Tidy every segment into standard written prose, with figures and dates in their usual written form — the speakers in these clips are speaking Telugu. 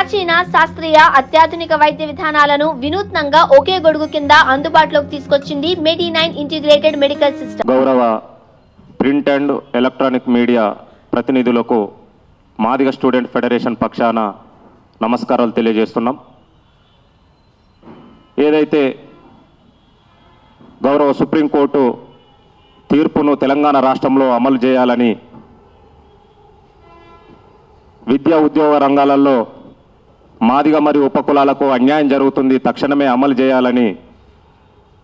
ప్రాచీన శాస్త్రీయ అత్యాధునిక వైద్య విధానాలను వినూత్నంగా ఒకే గొడుగు కింద అందుబాటులోకి తీసుకొచ్చింది మెడి9 ఇంటిగ్రేటెడ్ మెడికల్ సిస్టమ్. గౌరవ ప్రింట్ అండ్ ఎలక్ట్రానిక్ మీడియా ప్రతినిధులకు మాదిగ స్టూడెంట్ ఫెడరేషన్ పక్షాన నమస్కారాలు తెలియజేస్తున్నాం. ఏదైతే గౌరవ సుప్రీంకోర్టు తీర్పును తెలంగాణ రాష్ట్రంలో అమలు చేయాలని, విద్యా ఉద్యోగ రంగాలలో మాదిగ మరియు ఉపకులాలకు అన్యాయం జరుగుతుంది, తక్షణమే అమలు చేయాలని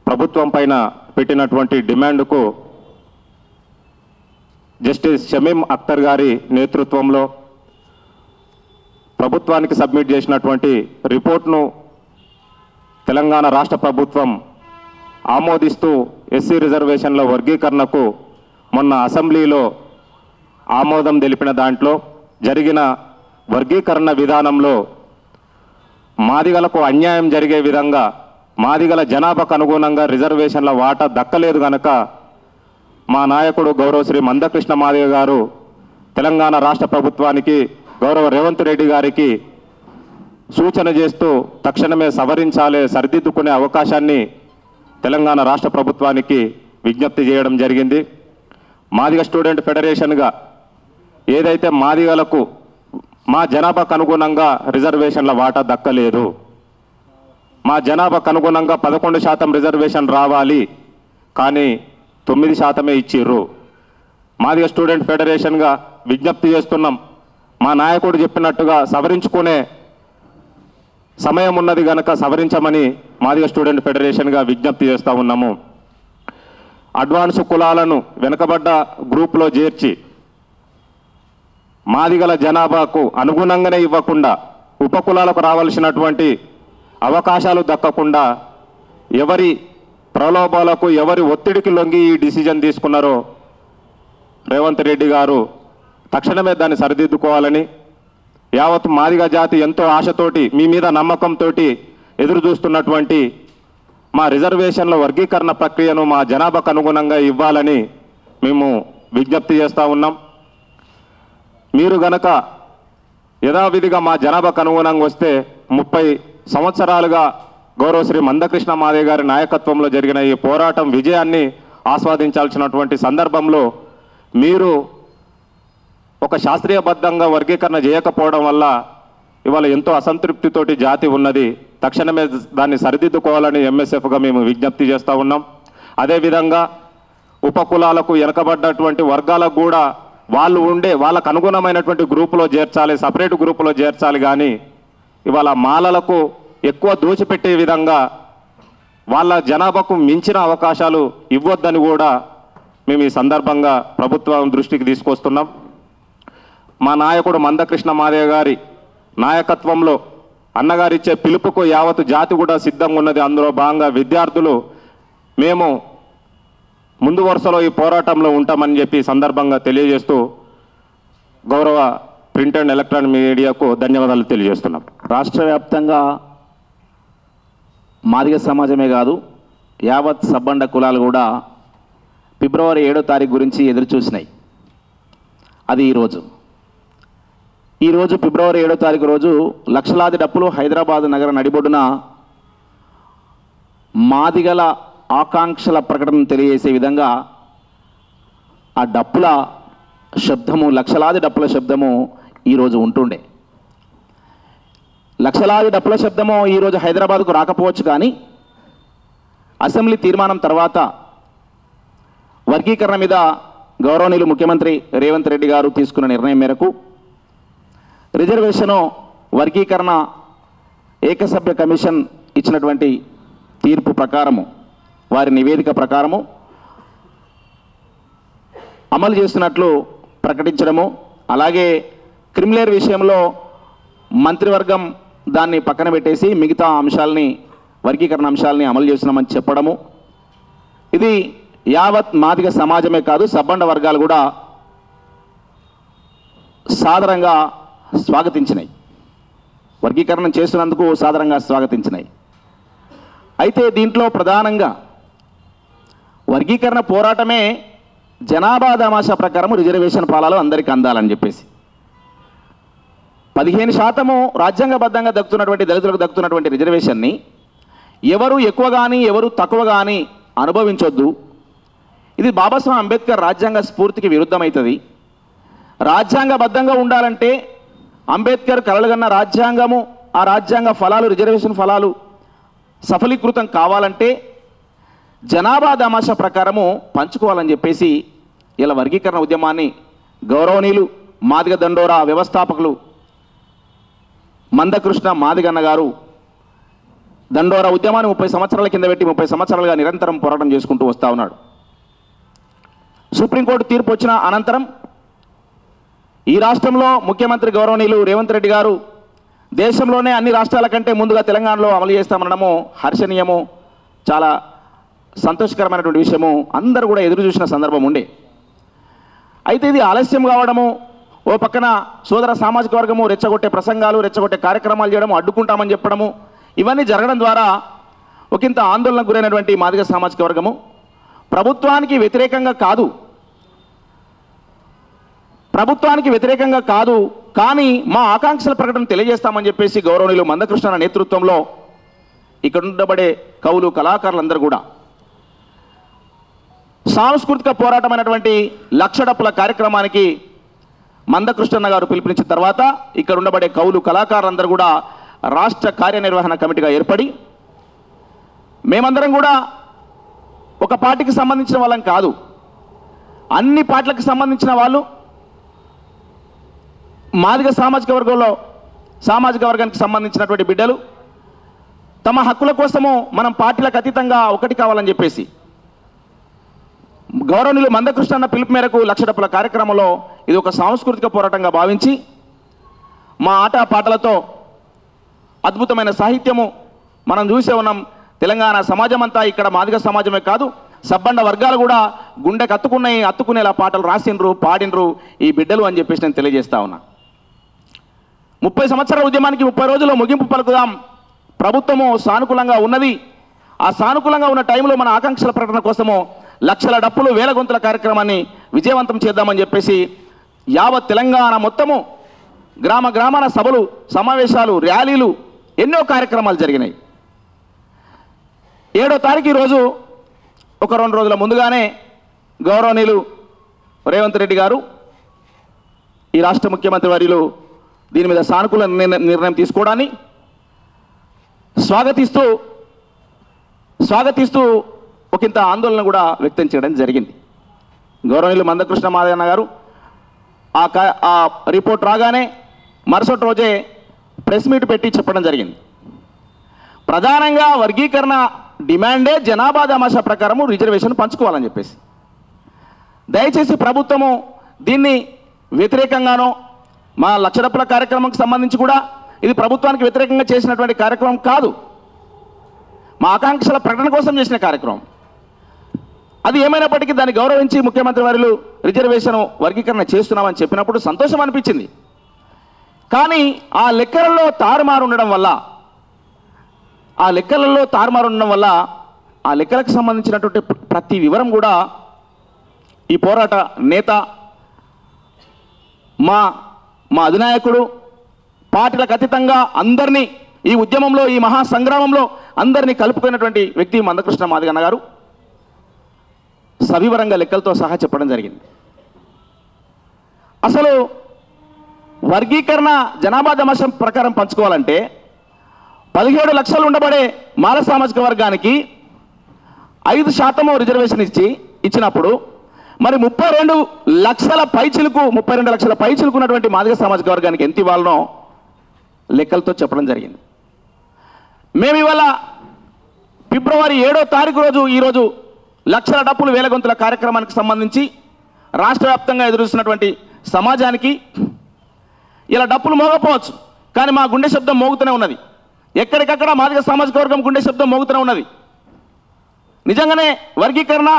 ప్రభుత్వం పైన పెట్టినటువంటి డిమాండ్కు జస్టిస్ షమీం అఖ్తర్ గారి నేతృత్వంలో ప్రభుత్వానికి సబ్మిట్ చేసినటువంటి రిపోర్ట్ను తెలంగాణ రాష్ట్ర ప్రభుత్వం ఆమోదిస్తూ ఎస్సీ రిజర్వేషన్ల వర్గీకరణకు మొన్న అసెంబ్లీలో ఆమోదం తెలిపిన దాంట్లో జరిగిన వర్గీకరణ విధానంలో మాదిగలకు అన్యాయం జరిగే విధంగా, మాదిగల జనాభాకు అనుగుణంగా రిజర్వేషన్ల వాటా దక్కలేదు కనుక మా నాయకుడు గౌరవ శ్రీ మందకృష్ణ మాదిగ గారు తెలంగాణ రాష్ట్ర ప్రభుత్వానికి, గౌరవ రేవంత్ రెడ్డి గారికి సూచన చేస్తూ తక్షణమే సవరించాలి, సరిదిద్దుకునే అవకాశాన్ని తెలంగాణ రాష్ట్ర ప్రభుత్వానికి విజ్ఞప్తి చేయడం జరిగింది. మాదిగ స్టూడెంట్ ఫెడరేషన్గా ఏదైతే మాదిగలకు మా జనాభాకు అనుగుణంగా రిజర్వేషన్ల వాటా దక్కలేదు, మా జనాభాకు అనుగుణంగా 11% రిజర్వేషన్ రావాలి, కానీ 9% ఇచ్చిర్రు. మాదిగ స్టూడెంట్ ఫెడరేషన్గా విజ్ఞప్తి చేస్తున్నాం, మా నాయకుడు చెప్పినట్టుగా సవరించుకునే సమయం ఉన్నది కనుక సవరించమని మాదిగ స్టూడెంట్ ఫెడరేషన్గా విజ్ఞప్తి చేస్తూ ఉన్నాము. అడ్వాన్స్ కులాలను వెనుకబడ్డ గ్రూప్లో చేర్చి మాదిగల జనాభాకు అనుగుణంగానే ఇవ్వకుండా, ఉపకులాలకు రావాల్సినటువంటి అవకాశాలు దక్కకుండా ఎవరి ప్రలోభాలకు, ఎవరి ఒత్తిడికి లొంగి ఈ డిసిజన్ తీసుకున్నారో రేవంత్ రెడ్డి గారు తక్షణమే దాన్ని సరిదిద్దుకోవాలని, యావత్ మాదిగ జాతి ఎంతో ఆశతోటి, మీ మీద నమ్మకంతో ఎదురు చూస్తున్నటువంటి మా రిజర్వేషన్ల వర్గీకరణ ప్రక్రియను మా జనాభాకు అనుగుణంగా ఇవ్వాలని మేము విజ్ఞప్తి చేస్తూ ఉన్నాం. మీరు గనక యథావిధిగా మా జనాభాకు అనుగుణంగా వస్తే 30 సంవత్సరాలుగా గౌరవ శ్రీ మందకృష్ణ మాదిగ గారి నాయకత్వంలో జరిగిన ఈ పోరాటం విజయాన్ని ఆస్వాదించాల్సినటువంటి సందర్భంలో మీరు ఒక శాస్త్రీయబద్ధంగా వర్గీకరణ చేయకపోవడం వల్ల ఇవాళ ఎంతో అసంతృప్తితోటి జాతి ఉన్నది. తక్షణమే దాన్ని సరిదిద్దుకోవాలని ఎంఎస్ఎఫ్గా మేము విజ్ఞప్తి చేస్తూ ఉన్నాం. అదేవిధంగా ఉపకులాలకు, వెనకబడ్డటువంటి వర్గాలకు కూడా వాళ్ళకు అనుగుణమైనటువంటి గ్రూపులో చేర్చాలి, సపరేట్ గ్రూపులో చేర్చాలి. కానీ ఇవాళ మాలలకు ఎక్కువ దోచిపెట్టే విధంగా వాళ్ళ జనాభాకు మించిన అవకాశాలు ఇవ్వొద్దని కూడా మేము ఈ సందర్భంగా ప్రభుత్వం దృష్టికి తీసుకొస్తున్నాం. మా నాయకుడు మందకృష్ణ మాదిగ గారి నాయకత్వంలో అన్నగారిచ్చే పిలుపుకు యావత్ జాతి కూడా సిద్ధంగా ఉన్నది. అందులో భాగంగా విద్యార్థులు మేము ముందు వరుసలో ఈ పోరాటంలో ఉంటామని చెప్పి సందర్భంగా తెలియజేస్తూ గౌరవ ప్రింట్ అండ్ ఎలక్ట్రానిక్ మీడియాకు ధన్యవాదాలు తెలియజేస్తున్నాం. రాష్ట్ర వ్యాప్తంగా మాదిగ సమాజమే కాదు, యావత్ సబ్బండ కులాలు కూడా ఫిబ్రవరి 7వ తారీఖు గురించి ఎదురు చూసినాయి. అది ఈరోజు ఫిబ్రవరి 7వ తారీఖు రోజు లక్షలాది డప్పులు హైదరాబాద్ నగర నడిబొడ్డున మాదిగల ఆకాంక్షల ప్రకటన తెలియజేసే విధంగా ఆ డప్పుల శబ్దము, లక్షలాది డప్పుల శబ్దము ఈరోజు ఉంటుండే. లక్షలాది డప్పుల శబ్దము ఈరోజు హైదరాబాద్కు రాకపోవచ్చు, కానీ అసెంబ్లీ తీర్మానం తర్వాత వర్గీకరణ మీద గౌరవనీయులు ముఖ్యమంత్రి రేవంత్ రెడ్డి గారు తీసుకున్న నిర్ణయం మేరకు రిజర్వేషను వర్గీకరణ ఏకసభ్య కమిషన్ ఇచ్చినటువంటి తీర్పు ప్రకారము, వారి నివేదిక ప్రకారము అమలు చేస్తున్నట్లు ప్రకటించడము, అలాగే క్రిమిలేర్ విషయంలో మంత్రివర్గం దాన్ని పక్కన పెట్టేసి మిగతా అంశాలని, వర్గీకరణ అంశాలని అమలు చేస్తున్నామని చెప్పడము, ఇది యావత్ మాదిగ సమాజమే కాదు, సబ్బండ వర్గాలు కూడా సాదరంగా స్వాగతించినాయి. వర్గీకరణ చేస్తున్నందుకు సాదరంగా స్వాగతించినాయి. అయితే దీంట్లో ప్రధానంగా వర్గీకరణ పోరాటమే జనాభా దామాషా ప్రకారం రిజర్వేషన్ పాలాలు అందరికీ అందాలని చెప్పేసి 15% రాజ్యాంగబద్ధంగా దక్కుతున్నటువంటి దళితులకు దక్కుతున్నటువంటి రిజర్వేషన్ని ఎవరు ఎక్కువ కానీ ఎవరు తక్కువ కానీ అనుభవించొద్దు. ఇది బాబాసాహెబ్ అంబేద్కర్ రాజ్యాంగ స్ఫూర్తికి విరుద్ధమవుతుంది. రాజ్యాంగబద్ధంగా ఉండాలంటే అంబేద్కర్ కలలుగన్న రాజ్యాంగము, ఆ రాజ్యాంగ ఫలాలు, రిజర్వేషన్ ఫలాలు సఫలీకృతం కావాలంటే జనాభా దామాషా ప్రకారము పంచుకోవాలని చెప్పేసి ఇలా వర్గీకరణ ఉద్యమాన్ని గౌరవనీయులు మాదిగ దండోరా వ్యవస్థాపకులు మందకృష్ణ మాదిగన్న గారు దండోరా ఉద్యమాన్ని 30 సంవత్సరాల కింద పెట్టి 30 సంవత్సరాలుగా నిరంతరం పోరాటం చేసుకుంటూ వస్తూ ఉన్నాడు. సుప్రీంకోర్టు తీర్పు వచ్చిన అనంతరం ఈ రాష్ట్రంలో ముఖ్యమంత్రి గౌరవనీయులు రేవంత్ రెడ్డి గారు దేశంలోనే అన్ని రాష్ట్రాల కంటే ముందుగా తెలంగాణలో అమలు చేస్తామనడము హర్షణీయము, చాలా సంతోషకరమైనటువంటి విషయము. అందరూ కూడా ఎదురు చూసిన సందర్భం ఉండే. అయితే ఇది ఆలస్యం కావడము, ఓ పక్కన సోదర సామాజిక వర్గము రెచ్చగొట్టే ప్రసంగాలు, రెచ్చగొట్టే కార్యక్రమాలు చేయడము, అడ్డుకుంటామని చెప్పడము, ఇవన్నీ జరగడం ద్వారా ఒకంత ఆందోళనకు గురైనటువంటి మాదిగ సామాజిక వర్గము ప్రభుత్వానికి వ్యతిరేకంగా కాదు కానీ మా ఆకాంక్షల ప్రకటన తెలియజేస్తామని చెప్పేసి గౌరవనీయులు మందకృష్ణ నేతృత్వంలో ఇక్కడ ఉండబడే కవులు, కళాకారులందరూ కూడా సాంస్కృతిక పోరాటమైనటువంటి లక్ష డప్పుల కార్యక్రమానికి మందకృష్ణ గారు పిలుపునిచ్చిన తర్వాత ఇక్కడ ఉండబడే కవులు, కళాకారులందరూ కూడా రాష్ట్ర కార్యనిర్వహణ కమిటీగా ఏర్పడి మేమందరం కూడా ఒక పార్టీకి సంబంధించిన వాళ్ళం కాదు, అన్ని పార్టీలకు సంబంధించిన వాళ్ళు మాదిగ సామాజిక వర్గానికి సంబంధించినటువంటి బిడ్డలు తమ హక్కుల కోసము మనం పార్టీలకు అతీతంగా ఒకటి కావాలని చెప్పేసి గౌరవనీయులు మందకృష్ణ పిలుపు మేరకు లక్ష డప్పుల కార్యక్రమంలో ఇది ఒక సాంస్కృతిక పోరాటంగా భావించి మా ఆట పాటలతో అద్భుతమైన సాహిత్యము మనం చూసే ఉన్నాం. తెలంగాణ సమాజం అంతా ఇక్కడ మాదిగ సమాజమే కాదు, సబ్బండ వర్గాలు కూడా గుండెకు అత్తుకునేలా పాటలు రాసిండ్రు, పాడిండ్రు ఈ బిడ్డలు అని చెప్పేసి నేను తెలియజేస్తా ఉన్నా. 30 సంవత్సరాల ఉద్యమానికి 30 రోజుల్లో ముగింపు పలుకుదాం. ప్రభుత్వము సానుకూలంగా ఉన్నది. ఆ సానుకూలంగా ఉన్న టైంలో మన ఆకాంక్షల ప్రకటన కోసము లక్షల డప్పులు, వేల గొంతుల కార్యక్రమాన్ని విజయవంతం చేద్దామని చెప్పేసి యావత్ తెలంగాణ మొత్తము గ్రామాన సభలు, సమావేశాలు, ర్యాలీలు, ఎన్నో కార్యక్రమాలు జరిగినాయి. 7వ తారీఖు ఈరోజు ఒక 2 రోజుల ముందుగానే గౌరవనీయులు రేవంత్ రెడ్డి గారు, ఈ రాష్ట్ర ముఖ్యమంత్రి వర్యులు దీని మీద సానుకూల నిర్ణయం తీసుకోవడాన్ని స్వాగతిస్తూ ఒకంత ఆందోళన కూడా వ్యక్తం చేయడం జరిగింది. గౌరవనీయులు మందకృష్ణ మాదన్న గారు ఆ రిపోర్ట్ రాగానే మరుసటి రోజే ప్రెస్ మీట్ పెట్టి చెప్పడం జరిగింది. ప్రధానంగా వర్గీకరణ డిమాండే జనాభా దామాషా ప్రకారము రిజర్వేషన్ పంచుకోవాలని చెప్పేసి. దయచేసి ప్రభుత్వము దీన్ని వ్యతిరేకంగానో, మా లక్ష డప్పుల కార్యక్రమంకి సంబంధించి కూడా ఇది ప్రభుత్వానికి వ్యతిరేకంగా చేసినటువంటి కార్యక్రమం కాదు, మా ఆకాంక్షల ప్రకటన కోసం చేసిన కార్యక్రమం. అది ఏమైనప్పటికీ దాన్ని గౌరవించి ముఖ్యమంత్రి వర్యులు రిజర్వేషన్ వర్గీకరణ చేస్తున్నామని చెప్పినప్పుడు సంతోషం అనిపించింది. కానీ ఆ లెక్కలలో తారుమారు ఉండడం వల్ల ఆ లెక్కలకు సంబంధించినటువంటి ప్రతి వివరం కూడా ఈ పోరాట నేత, మా అధినాయకుడు, పార్టీలకు అతీతంగా అందరినీ ఈ ఉద్యమంలో, ఈ మహాసంగ్రామంలో అందరినీ కలుపుకున్నటువంటి వ్యక్తి మందకృష్ణ మాదిగన్న గారు సవివరంగా లెక్కలతో సహా చెప్పడం జరిగింది. అసలు వర్గీకరణ జనాభా దామాషా ప్రకారం పంచుకోవాలంటే 17 లక్షలు ఉండబడే మాల సామాజిక వర్గానికి 5% రిజర్వేషన్ ఇచ్చినప్పుడు మరి 32 లక్షల పైచిలుకు ఉన్నటువంటి మాదిగ సామాజిక వర్గానికి ఎంత ఇవ్వాలనో లెక్కలతో చెప్పడం జరిగింది. మేము ఇవాళ ఫిబ్రవరి 7వ తారీఖు రోజు ఈరోజు లక్షల డప్పులు, వేల గొంతుల కార్యక్రమానికి సంబంధించి రాష్ట్ర వ్యాప్తంగా ఎదురుస్తున్నటువంటి సమాజానికి ఇలా డప్పులు మోగపోవచ్చు, కానీ మా గుండె శబ్దం మోగుతూనే ఉన్నది. ఎక్కడికక్కడ మాదిగ సామాజిక వర్గం గుండె శబ్దం మోగుతూనే ఉన్నది. నిజంగానే వర్గీకరణ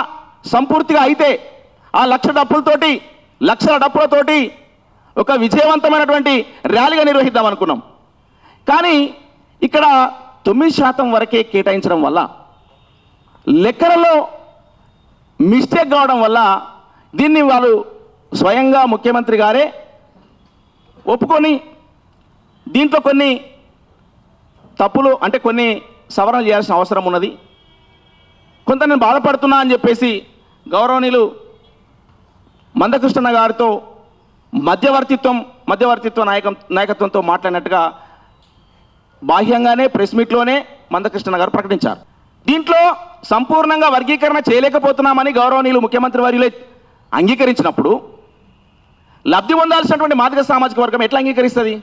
సంపూర్తిగా అయితే ఆ లక్షల డప్పులతోటి ఒక విజయవంతమైనటువంటి ర్యాలీగా నిర్వహిద్దాం అనుకున్నాం. కానీ ఇక్కడ 9% వరకే కేటాయించడం వల్ల, లెక్కలలో మిస్టేక్ కావడం వల్ల దీన్ని వాళ్ళు స్వయంగా ముఖ్యమంత్రి గారే ఒప్పుకొని దీంట్లో కొన్ని తప్పులు అంటే కొన్ని సవరణ చేయాల్సిన అవసరం ఉన్నది. కొంత నేను బాధపడుతున్నా అని చెప్పేసి గౌరవనీయులు మందకృష్ణ గారితో మధ్యవర్తిత్వ నాయకత్వంతో మాట్లాడినట్టుగా బాహ్యంగానే ప్రెస్ మీట్లోనే మందకృష్ణ గారు ప్రకటించారు. దీంట్లో సంపూర్ణంగా వర్గీకరణ చేయలేకపోతున్నామని గౌరవనీయులు ముఖ్యమంత్రి వర్యులే అంగీకరించినప్పుడు లబ్ధి పొందాల్సినటువంటి మాదిగ సామాజిక వర్గం ఎట్లా అంగీకరిస్తుంది?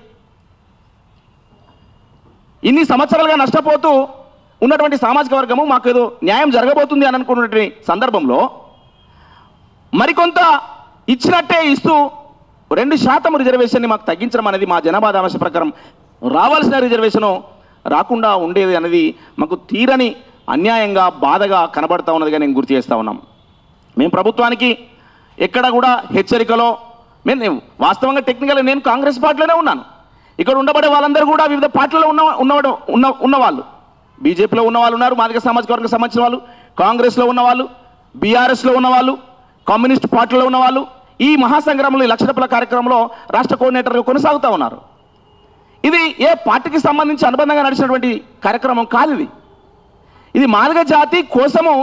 ఇన్ని సంవత్సరాలుగా నష్టపోతూ ఉన్నటువంటి సామాజిక వర్గము మాకు ఏదో న్యాయం జరగబోతుంది అని అనుకున్నటువంటి సందర్భంలో మరికొంత ఇచ్చినట్టే ఇస్తూ 2% రిజర్వేషన్ని మాకు తగ్గించడం అనేది మా జనాభా దామాష ప్రకారం రావాల్సిన రిజర్వేషను రాకుండా ఉండేది అనేది మాకు తీరని అన్యాయంగా బాధగా కనబడతా ఉన్నదిగా నేను గుర్తు చేస్తూ ఉన్నాం. మేము ప్రభుత్వానికి ఎక్కడ కూడా హెచ్చరికలో మేము వాస్తవంగా టెక్నికల్గా నేను కాంగ్రెస్ పార్టీలోనే ఉన్నాను. ఇక్కడ ఉండబడే వాళ్ళందరూ కూడా వివిధ పార్టీలలో ఉన్నవాళ్ళు, బీజేపీలో ఉన్నవాళ్ళు ఉన్నారు, మాదిగ సామాజిక వర్గం సంబంధించిన వాళ్ళు, కాంగ్రెస్లో ఉన్నవాళ్ళు, బీఆర్ఎస్లో ఉన్నవాళ్ళు, కమ్యూనిస్ట్ పార్టీలో ఉన్నవాళ్ళు ఈ మహాసంగ్రామంలో ఈ లక్ష కార్యక్రమంలో రాష్ట్ర కోఆర్డినేటర్గా కొనసాగుతూ ఉన్నారు. ఇది ఏ పార్టీకి సంబంధించి అనుబంధంగా నడిచినటువంటి కార్యక్రమం కాదు. ఇది మాదిగ జాతి కోసము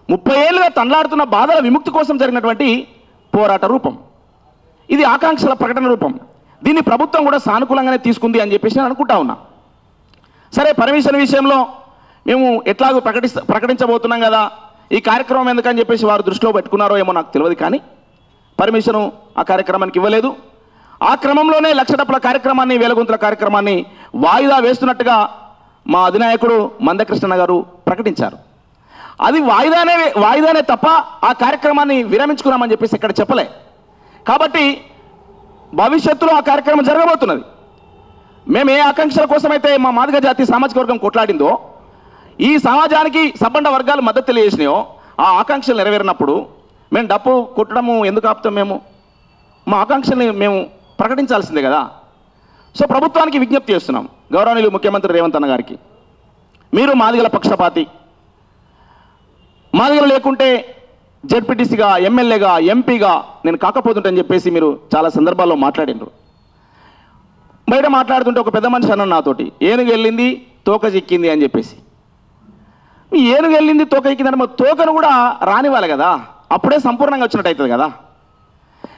30 ఏళ్ళుగా తనలాడుతున్న బాధల విముక్తి కోసం జరిగినటువంటి పోరాట రూపం. ఇది ఆకాంక్షల ప్రకటన రూపం. దీన్ని ప్రభుత్వం కూడా సానుకూలంగానే తీసుకుంది అని చెప్పేసి నేను అనుకుంటా ఉన్నా. సరే, పర్మిషన్ విషయంలో మేము ఎట్లాగో ప్రకటించబోతున్నాం కదా, ఈ కార్యక్రమం ఎందుకని చెప్పేసి వారు దృష్టిలో పెట్టుకున్నారో ఏమో నాకు తెలియదు, కానీ పర్మిషను ఆ కార్యక్రమానికి ఇవ్వలేదు. ఆ క్రమంలోనే లక్ష కార్యక్రమాన్ని, వేలగొంతుల కార్యక్రమాన్ని వాయిదా వేస్తున్నట్టుగా మా అధినాయకుడు మందకృష్ణ గారు ప్రకటించారు. అది వాయిదానే తప్ప ఆ కార్యక్రమాన్ని విరమించుకున్నామని చెప్పేసి ఇక్కడ చెప్పలే. కాబట్టి భవిష్యత్తులో ఆ కార్యక్రమం జరగబోతున్నది. మేము ఏ ఆకాంక్షల కోసమైతే మా మాదిగ జాతి సామాజిక వర్గం కొట్లాడిందో, ఈ సమాజానికి సబ్బండ వర్గాలు మద్దతు తెలియజేసినాయో, ఆ ఆకాంక్షలు నెరవేరినప్పుడు మేము డప్పు కొట్టడము ఎందుకు ఆపుతాం? మా ఆకాంక్షల్ని మేము ప్రకటించాల్సిందే కదా. సో ప్రభుత్వానికి విజ్ఞప్తి చేస్తున్నాం, గౌరవనీయులు ముఖ్యమంత్రి రేవంత్ అన్న గారికి, మీరు మాదిగల పక్షపాతి, మాదిగలు లేకుంటే జెడ్పీటీసీగా, ఎమ్మెల్యేగా, ఎంపీగా నేను కాకపోతుంటని చెప్పేసి మీరు చాలా సందర్భాల్లో మాట్లాడినారు. బయట మాట్లాడుతుంటే ఒక పెద్ద మనిషి అన్న నాతోటి, ఏనుగు వెళ్ళింది తోక చిక్కింది అని చెప్పేసి. ఏనుగు వెళ్ళింది తోక చిక్కిందంటే మరి తోకను కూడా రానివ్వాలి కదా, అప్పుడే సంపూర్ణంగా వచ్చినట్టు అవుతుంది కదా.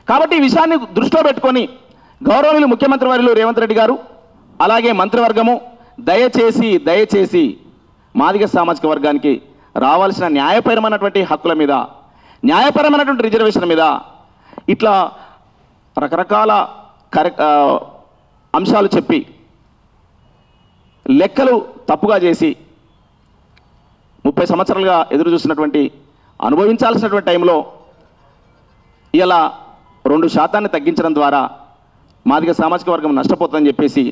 కాబట్టి ఈ విషయాన్ని దృష్టిలో పెట్టుకొని గౌరవనీయులు ముఖ్యమంత్రి వర్యులు రేవంత్ రెడ్డి గారు అలాగే మంత్రివర్గము దయచేసి మాదిగ సామాజిక వర్గానికి రావాల్సిన న్యాయపరమైనటువంటి హక్కుల మీద, న్యాయపరమైనటువంటి రిజర్వేషన్ మీద ఇట్లా రకరకాల అంశాలు చెప్పి లెక్కలు తప్పుగా చేసి 30 సంవత్సరాలుగా ఎదురు చూసినటువంటి అనుభవించాల్సినటువంటి టైంలో ఇలా 2% తగ్గించడం ద్వారా మాదిగ సామాజిక వర్గం నష్టపోతుందని చెప్పేసి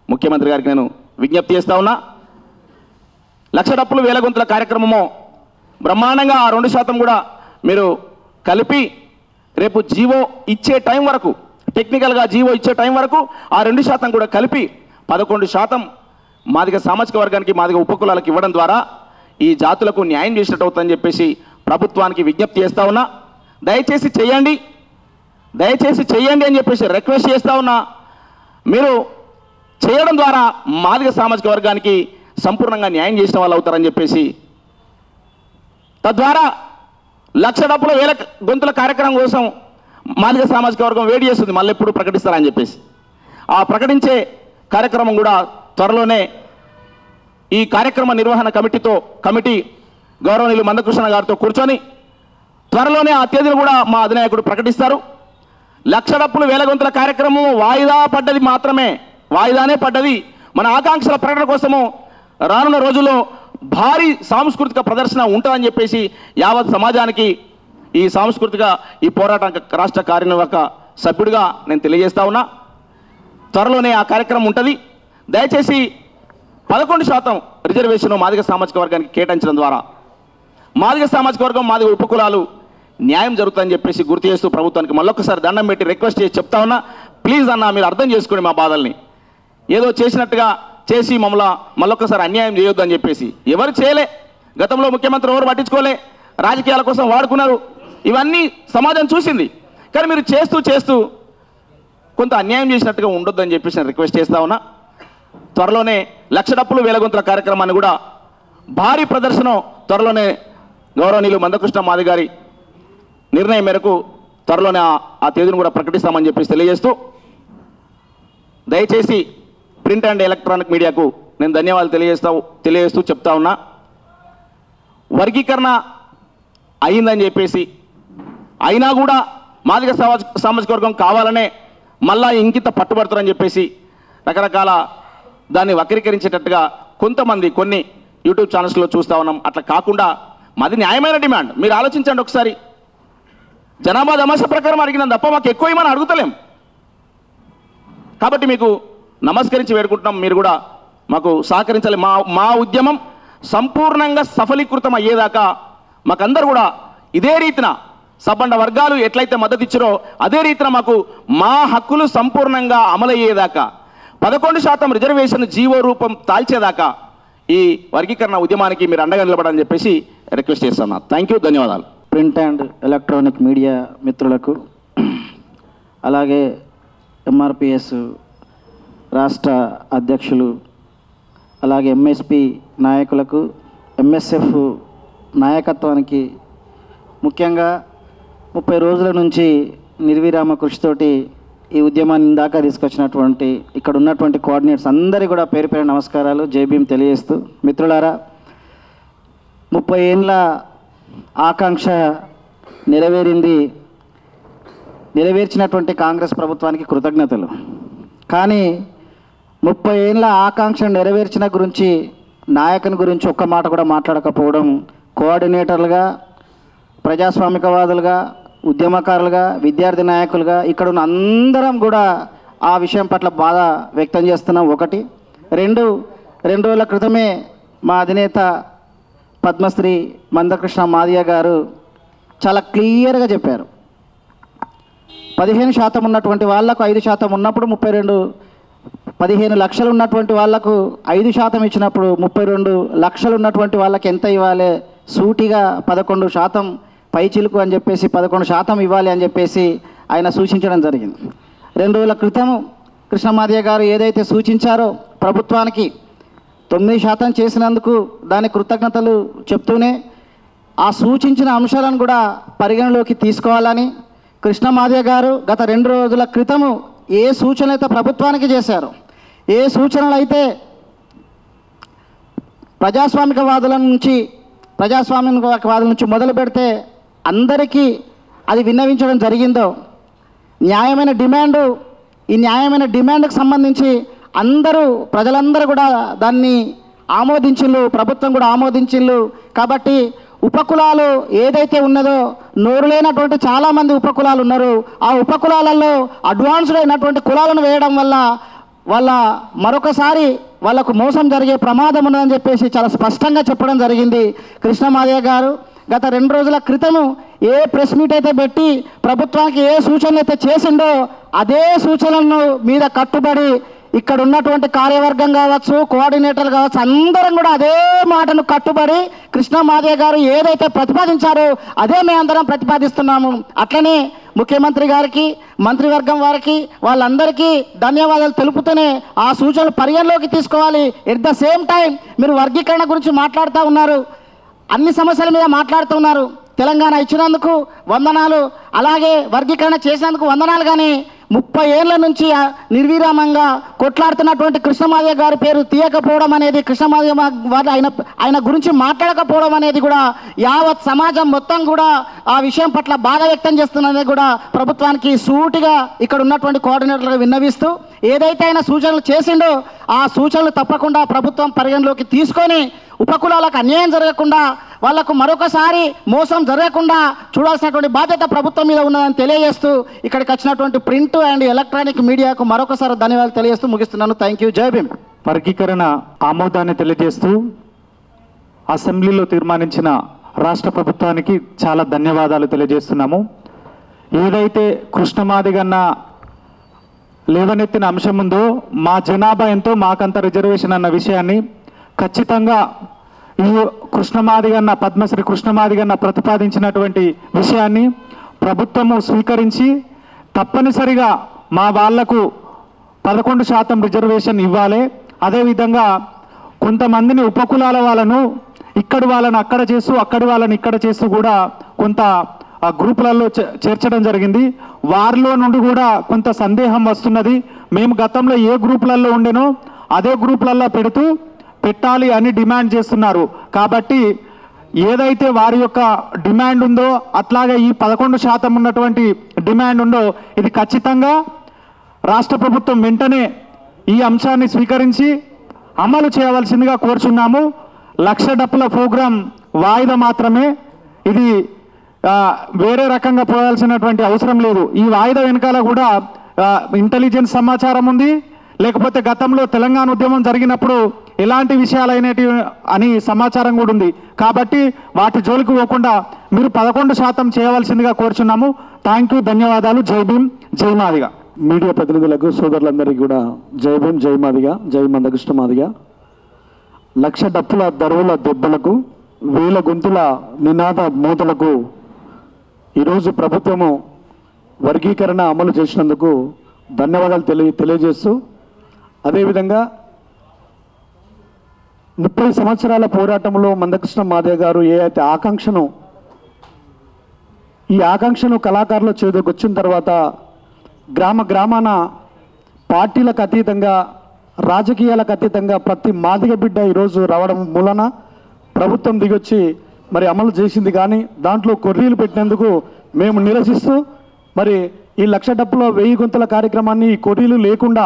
ముఖ్యమంత్రి గారికి నేను విజ్ఞప్తి చేస్తా ఉన్నా. లక్ష డప్పులు వేలగొంతుల కార్యక్రమము బ్రహ్మాండంగా ఆ 2% కూడా మీరు కలిపి రేపు జీవో ఇచ్చే టైం వరకు, టెక్నికల్గా జీవో ఇచ్చే టైం వరకు ఆ 2% కూడా కలిపి 11% మాదిగ సామాజిక వర్గానికి, మాదిగ ఉపకులాలకు ఇవ్వడం ద్వారా ఈ జాతులకు న్యాయం చేసినట్టు అవుతుందని చెప్పేసి ప్రభుత్వానికి విజ్ఞప్తి చేస్తా ఉన్నా. దయచేసి చేయండి అని చెప్పేసి రిక్వెస్ట్ చేస్తా ఉన్నా. మీరు చేయడం ద్వారా మాదిగ సామాజిక వర్గానికి సంపూర్ణంగా న్యాయం చేసిన వాళ్ళు అవుతారని చెప్పేసి, తద్వారా లక్ష డప్పుల వేల గొంతుల కార్యక్రమం కోసం మాదిగ సామాజిక వర్గం వేడి చేస్తుంది, మళ్ళీ ఎప్పుడు ప్రకటిస్తారని చెప్పేసి. ఆ ప్రకటించే కార్యక్రమం కూడా త్వరలోనే ఈ కార్యక్రమ నిర్వహణ కమిటీ గౌరవనీయులు మందకృష్ణ గారితో కూర్చొని త్వరలోనే ఆ తేదీని కూడా మా అధినాయకుడు ప్రకటిస్తారు. లక్ష డప్పులు వేల గొంతుల కార్యక్రమం వాయిదానే పడ్డది. మన ఆకాంక్షల ప్రకటన కోసము రానున్న రోజుల్లో భారీ సాంస్కృతిక ప్రదర్శన ఉంటుందని చెప్పేసి యావత్ సమాజానికి ఈ పోరాట రాష్ట్ర కార్యనిర్వాహక సభ్యుడిగా నేను తెలియజేస్తా ఉన్నా. త్వరలోనే ఆ కార్యక్రమం ఉంటుంది. దయచేసి 11% రిజర్వేషన్ మాదిగ సామాజిక వర్గానికి కేటాయించడం ద్వారా మాదిగ సామాజిక వర్గం, మాదిగ ఉపకులాలు న్యాయం జరుగుతుందని చెప్పేసి గుర్తు చేస్తూ ప్రభుత్వానికి మళ్ళొక్కసారి దండం పెట్టి రిక్వెస్ట్ చేసి చెప్తా ఉన్నా. ప్లీజ్ అన్న, మీరు అర్థం చేసుకోండి మా బాధల్ని. ఏదో చేసినట్టుగా చేసి మళ్ళొక్కసారి అన్యాయం చేయొద్దు అని చెప్పేసి. ఎవరు చేయలే, గతంలో ముఖ్యమంత్రి ఎవరు పట్టించుకోలే, రాజకీయాల కోసం వాడుకున్నారు, ఇవన్నీ సమాజం చూసింది. కానీ మీరు చేస్తూ కొంత అన్యాయం చేసినట్టుగా ఉండొద్దని చెప్పేసి నేను రిక్వెస్ట్ చేస్తా ఉన్నా. త్వరలోనే 1,00,000 డప్పులు వేలగొంతుల కార్యక్రమాన్ని కూడా భారీ ప్రదర్శన త్వరలోనే గౌరవనీయులు మందకృష్ణ మాది గారి నిర్ణయం మేరకు త్వరలోనే ఆ తేదీని కూడా ప్రకటిస్తామని చెప్పేసి తెలియజేస్తూ, దయచేసి ప్రింట్ అండ్ ఎలక్ట్రానిక్ మీడియాకు నేను ధన్యవాదాలు తెలియజేస్తూ చెప్తా ఉన్నా. వర్గీకరణ అయిందని చెప్పేసి అయినా కూడా మాదిగ సామాజిక వర్గం కావాలనే మళ్ళా ఇంకింత పట్టుబడుతారని చెప్పేసి రకరకాల దాన్ని వక్రీకరించేటట్టుగా కొన్ని యూట్యూబ్ ఛానల్స్లో చూస్తూ ఉన్నాం. అట్లా కాకుండా మాది న్యాయమైన డిమాండ్. మీరు ఆలోచించండి ఒకసారి. జనాభా సమస్య ప్రకారం అడిగిన తప్ప మాకు ఎక్కువ ఏమని అడుగుతలేం. కాబట్టి మీకు నమస్కరించి వేడుకుంటున్నాం. మీరు కూడా మాకు సహకరించాలి. మా ఉద్యమం సంపూర్ణంగా సఫలీకృతం అయ్యేదాకా మాకందరూ కూడా ఇదే రీతిన సబ్బండ వర్గాలు ఎట్లయితే మద్దతు ఇచ్చారో అదే రీతిన మాకు మా హక్కులు సంపూర్ణంగా అమలయ్యేదాకా 11% రిజర్వేషన్ జీవో రూపం దాల్చేదాకా ఈ వర్గీకరణ ఉద్యమానికి మీరు అండగా నిలబడాలని చెప్పేసి రిక్వెస్ట్ చేస్తున్నా. థ్యాంక్ యూ, ధన్యవాదాలు. ప్రింట్ అండ్ ఎలక్ట్రానిక్ మీడియా మిత్రులకు, అలాగే ఎంఆర్పిఎస్ రాష్ట్ర అధ్యక్షులు, అలాగే ఎంఎస్పి నాయకులకు, ఎంఎస్ఎఫ్ నాయకత్వానికి, ముఖ్యంగా 30 రోజుల నుంచి నిర్విరామ కృషితోటి ఈ ఉద్యమాన్ని దాకా తీసుకొచ్చినటువంటి ఇక్కడ ఉన్నటువంటి కోఆర్డినేటర్స్ అందరికీ కూడా పేరు పేరు నమస్కారాలు, జై భీమ్ తెలియజేస్తూ, మిత్రులారా, 30 ఏళ్ళ ఆకాంక్ష నెరవేర్చినటువంటి కాంగ్రెస్ ప్రభుత్వానికి కృతజ్ఞతలు. కానీ 30 ఏళ్ళ ఆకాంక్ష నెరవేర్చిన గురించి, నాయకుని గురించి ఒక్క మాట కూడా మాట్లాడకపోవడం, కోఆర్డినేటర్లుగా, ప్రజాస్వామికవాదులుగా, ఉద్యమకారులుగా, విద్యార్థి నాయకులుగా ఇక్కడ ఉన్న అందరం కూడా ఆ విషయం పట్ల బాధ వ్యక్తం చేస్తున్నాం. ఒకటి. రెండు రోజుల క్రితమే మా అధినేత పద్మశ్రీ మందకృష్ణ మాదిగ గారు చాలా క్లియర్గా చెప్పారు. 15% ఉన్నటువంటి వాళ్లకు 5% ఉన్నప్పుడు 15 లక్షలు ఉన్నటువంటి వాళ్లకు 5% ఇచ్చినప్పుడు 32 లక్షలు ఉన్నటువంటి వాళ్ళకి ఎంత ఇవ్వాలి? సూటిగా 11% పైచిలుకు అని చెప్పేసి 11% ఇవ్వాలి అని చెప్పేసి ఆయన సూచించడం జరిగింది. 2 రోజుల క్రితం కృష్ణమాదిగ గారు ఏదైతే సూచించారో ప్రభుత్వానికి 9% చేసినందుకు దాని కృతజ్ఞతలు చెప్తూనే ఆ సూచించిన అంశాలను కూడా పరిగణలోకి తీసుకోవాలని కృష్ణమాదిగ గారు గత 2 రోజుల క్రితము ఏ సూచనలు అయితే ప్రభుత్వానికి చేశారో, ఏ సూచనలు అయితే ప్రజాస్వామికవాదుల నుంచి మొదలు పెడితే అందరికీ అది విన్నవించడం జరిగిందో, న్యాయమైన డిమాండ్కు సంబంధించి ప్రజలందరూ కూడా దాన్ని ఆమోదించిళ్ళు, ప్రభుత్వం కూడా ఆమోదించిళ్ళు. కాబట్టి ఉపకులాలు ఏదైతే ఉన్నదో, నోరు లేనటువంటి చాలామంది ఉపకులాలు ఉన్నారు. ఆ ఉపకులాలలో అడ్వాన్స్డ్ అయినటువంటి కులాలను వేయడం వల్ల మరొకసారి వాళ్ళకు మోసం జరిగే ప్రమాదం ఉన్నదని చెప్పేసి చాలా స్పష్టంగా చెప్పడం జరిగింది కృష్ణమాదిగ గారు. గత 2 రోజుల క్రితము ఏ ప్రెస్ మీట్ అయితే పెట్టి ప్రభుత్వానికి ఏ సూచనలు అయితే చేసిండో అదే సూచనలను మీద కట్టుబడి ఇక్కడ ఉన్నటువంటి కార్యవర్గం కావచ్చు, కోఆర్డినేటర్లు కావచ్చు, అందరం కూడా అదే మాటను కట్టుబడి కృష్ణమాదిగ గారు ఏదైతే ప్రతిపాదించారో అదే మేము అందరం ప్రతిపాదిస్తున్నాము. అట్లనే ముఖ్యమంత్రి గారికి, మంత్రివర్గం వారికి, వాళ్ళందరికీ ధన్యవాదాలు తెలుపుతూనే ఆ సూచనలు పరిగణలోకి తీసుకోవాలి. ఎట్ ద సేమ్ టైం మీరు వర్గీకరణ గురించి మాట్లాడుతూ ఉన్నారు, అన్ని సమస్యల మీద మాట్లాడుతున్నారు. తెలంగాణ ఇచ్చినందుకు వందనాలు, అలాగే వర్గీకరణ చేసినందుకు వందనాలు. కానీ 30 ఏళ్ల నుంచి నిర్విరామంగా కొట్లాడుతున్నటువంటి కృష్ణమాదిగ గారి పేరు తీయకపోవడం అనేది, కృష్ణమాదిగ ఆయన గురించి మాట్లాడకపోవడం అనేది కూడా యావత్ సమాజం మొత్తం కూడా ఆ విషయం పట్ల బాధ వ్యక్తం చేస్తున్నది కూడా ప్రభుత్వానికి సూటిగా ఇక్కడ ఉన్నటువంటి కోఆర్డినేటర్లకు విన్నవిస్తూ, ఏదైతే ఆయన సూచనలు చేసిండో ఆ సూచనలు తప్పకుండా ప్రభుత్వం పరిగణలోకి తీసుకొని ఉపకులాలకు అన్యాయం జరగకుండా, వాళ్లకు మరొకసారి మోసం జరగకుండా చూడాల్సినటువంటి బాధ్యత ప్రభుత్వం మీద ఉన్నదని తెలియజేస్తూ ఇక్కడికి వచ్చినటువంటి ప్రింట్ అండ్ ఎలక్ట్రానిక్ మీడియాకు మరొకసారి ధన్యవాదాలు తెలియజేస్తూ ముగిస్తున్నాను. Thank you. జై భీమ్. వర్గీకరణ ఆమోదాన్ని తెలియజేస్తూ అసెంబ్లీలో తీర్మానించిన రాష్ట్ర ప్రభుత్వానికి చాలా ధన్యవాదాలు తెలియజేస్తున్నాము. ఏదైతే కృష్ణమాదిగన్న లేవనెత్తిన అంశం ఉందో, మా జనాభా ఎంతో మాకంత రిజర్వేషన్ అన్న విషయాన్ని ఖచ్చితంగా ఈ కృష్ణమాదిగన్న, పద్మశ్రీ కృష్ణమాదిగన్న ప్రతిపాదించినటువంటి విషయాన్ని ప్రభుత్వము స్వీకరించి తప్పనిసరిగా మా వాళ్లకు 11% రిజర్వేషన్ ఇవ్వాలి. అదేవిధంగా కొంతమందిని ఉపకులాల వాళ్ళను ఇక్కడి వాళ్ళని అక్కడ చేస్తూ అక్కడి వాళ్ళని ఇక్కడ చేస్తూ కూడా కొంత గ్రూపులలో చేర్చడం జరిగింది. వారిలో నుండి కూడా కొంత సందేహం వస్తున్నది. మేము గతంలో ఏ గ్రూపులలో ఉండేనో అదే గ్రూపులలో పెట్టాలి అని డిమాండ్ చేస్తున్నారు. కాబట్టి ఏదైతే వారి యొక్క డిమాండ్ ఉందో అట్లాగే ఈ 11% ఉన్నటువంటి డిమాండ్ ఉందో ఇది ఖచ్చితంగా రాష్ట్ర ప్రభుత్వం వెంటనే ఈ అంశాన్ని స్వీకరించి అమలు చేయవలసిందిగా కోరుచున్నాము. 1,00,000 డప్పుల ప్రోగ్రాం వాయిదా మాత్రమే, ఇది వేరే రకంగా పోవాల్సినటువంటి అవసరం లేదు. ఈ వాయిదా వెనకాల కూడా ఇంటెలిజెన్స్ సమాచారం ఉంది, లేకపోతే గతంలో తెలంగాణ ఉద్యమం జరిగినప్పుడు ఎలాంటి విషయాలైనవి అని సమాచారం కూడా ఉంది. కాబట్టి వాటి జోలికి పోకుండా మీరు 11% చేయవలసిందిగా కోరుచున్నాము. థ్యాంక్ యూ, ధన్యవాదాలు. జై భీమ్, జై మాదిగ. మీడియా ప్రతినిధులకు సోదరులందరికీ కూడా జై భీమ్, జై మాదిగ, జై మందకృష్ణ మాదిగ. 1,00,000 డప్పుల దరువుల దెబ్బలకు, 1000 గొంతుల నినాద మూతలకు ఈరోజు ప్రభుత్వము వర్గీకరణ అమలు చేసినందుకు ధన్యవాదాలు తెలియజేస్తూ, అదేవిధంగా 30 సంవత్సరాల పోరాటంలో మందకృష్ణ మాదిగ గారు ఏ అయితే ఆకాంక్షను కళాకారుల చేతికి వచ్చిన తర్వాత గ్రామాన పార్టీలకు అతీతంగా, రాజకీయాలకు అతీతంగా ప్రతి మాదిగ బిడ్డ ఈరోజు రావడం మూలన ప్రభుత్వం దిగొచ్చి మరి అమలు చేసింది. కానీ దాంట్లో కొర్రీలు పెట్టినందుకు మేము నిరసిస్తూ మరి ఈ 1,00,000 డప్పుల 1000 గొంతుల కార్యక్రమాన్ని ఈ కొర్రీలు లేకుండా